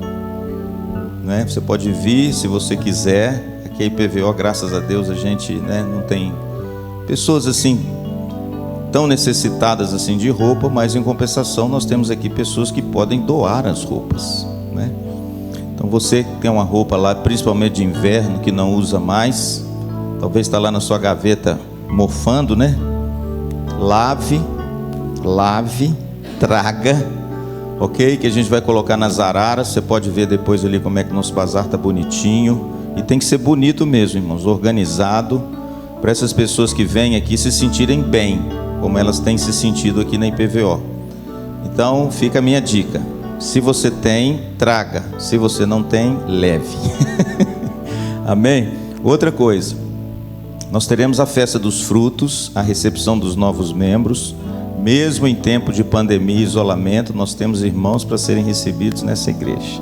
né? Você pode vir se você quiser. Aqui a IPVO, graças a Deus, a gente, né, não tem pessoas assim tão necessitadas assim de roupa, mas em compensação nós temos aqui pessoas que podem doar as roupas, né? Então você que tem uma roupa lá, principalmente de inverno, que não usa mais, talvez está lá na sua gaveta mofando, né? Lave, traga, ok? Que a gente vai colocar nas araras. Você pode ver depois ali como é que o nosso bazar está bonitinho. E tem que ser bonito mesmo, irmãos, organizado, para essas pessoas que vêm aqui se sentirem bem, como elas têm se sentido aqui na IPVO. Então fica a minha dica: se você tem, traga; se você não tem, leve. Amém? Outra coisa, nós teremos a festa dos frutos, a recepção dos novos membros. Mesmo em tempo de pandemia e isolamento, nós temos irmãos para serem recebidos nessa igreja.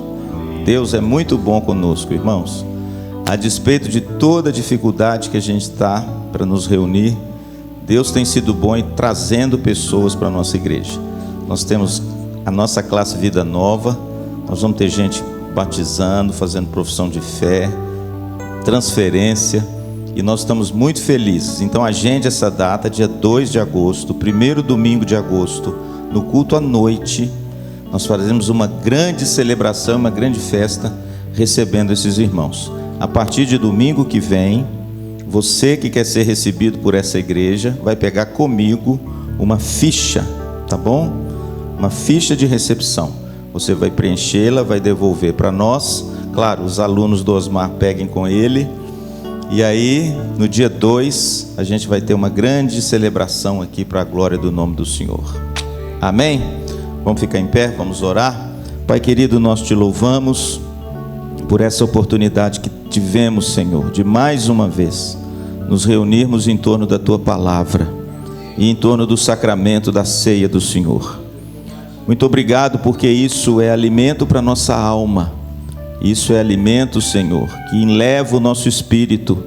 Deus é muito bom conosco, irmãos. A despeito de toda a dificuldade que a gente está para nos reunir, Deus tem sido bom em trazendo pessoas para a nossa igreja. Nós temos a nossa classe Vida Nova. Nós vamos ter gente batizando, fazendo profissão de fé, transferência, e nós estamos muito felizes. Então agende essa data, dia 2 de agosto, primeiro domingo de agosto, no culto à noite. Nós faremos uma grande celebração, uma grande festa, recebendo esses irmãos. A partir de domingo que vem, você que quer ser recebido por essa igreja vai pegar comigo uma ficha, tá bom? Uma ficha de recepção. Você vai preenchê-la, vai devolver para nós. Claro, os alunos do Osmar peguem com ele. E aí, no dia 2, a gente vai ter uma grande celebração aqui para a glória do nome do Senhor. Amém? Vamos ficar em pé, vamos orar. Pai querido, nós te louvamos por essa oportunidade que tivemos, Senhor, de mais uma vez nos reunirmos em torno da Tua Palavra e em torno do sacramento da ceia do Senhor. Muito obrigado, porque isso é alimento para nossa alma. Isso é alimento, Senhor, que eleva o nosso espírito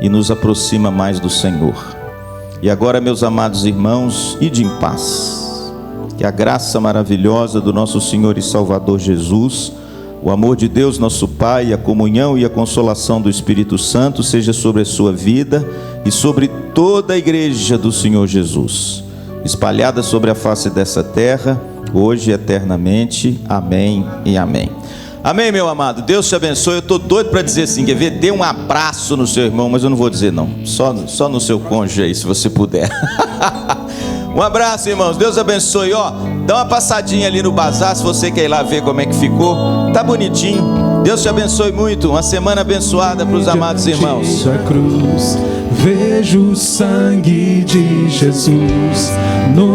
e nos aproxima mais do Senhor. E agora, meus amados irmãos, ide em paz. Que a graça maravilhosa do nosso Senhor e Salvador Jesus, o amor de Deus nosso Pai, a comunhão e a consolação do Espírito Santo seja sobre a sua vida e sobre toda a igreja do Senhor Jesus, espalhada sobre a face dessa terra, hoje e eternamente. Amém e amém. Amém, meu amado. Deus te abençoe. Eu estou doido para dizer assim, quer ver? Dê um abraço no seu irmão, mas eu não vou dizer não. Só no seu cônjuge aí, se você puder. Um abraço, irmãos. Deus abençoe. Ó, dá uma passadinha ali no bazar, se você quer ir lá ver como é que ficou. Tá bonitinho. Deus te abençoe muito. Uma semana abençoada para os amados irmãos. A cruz, vejo o sangue de Jesus no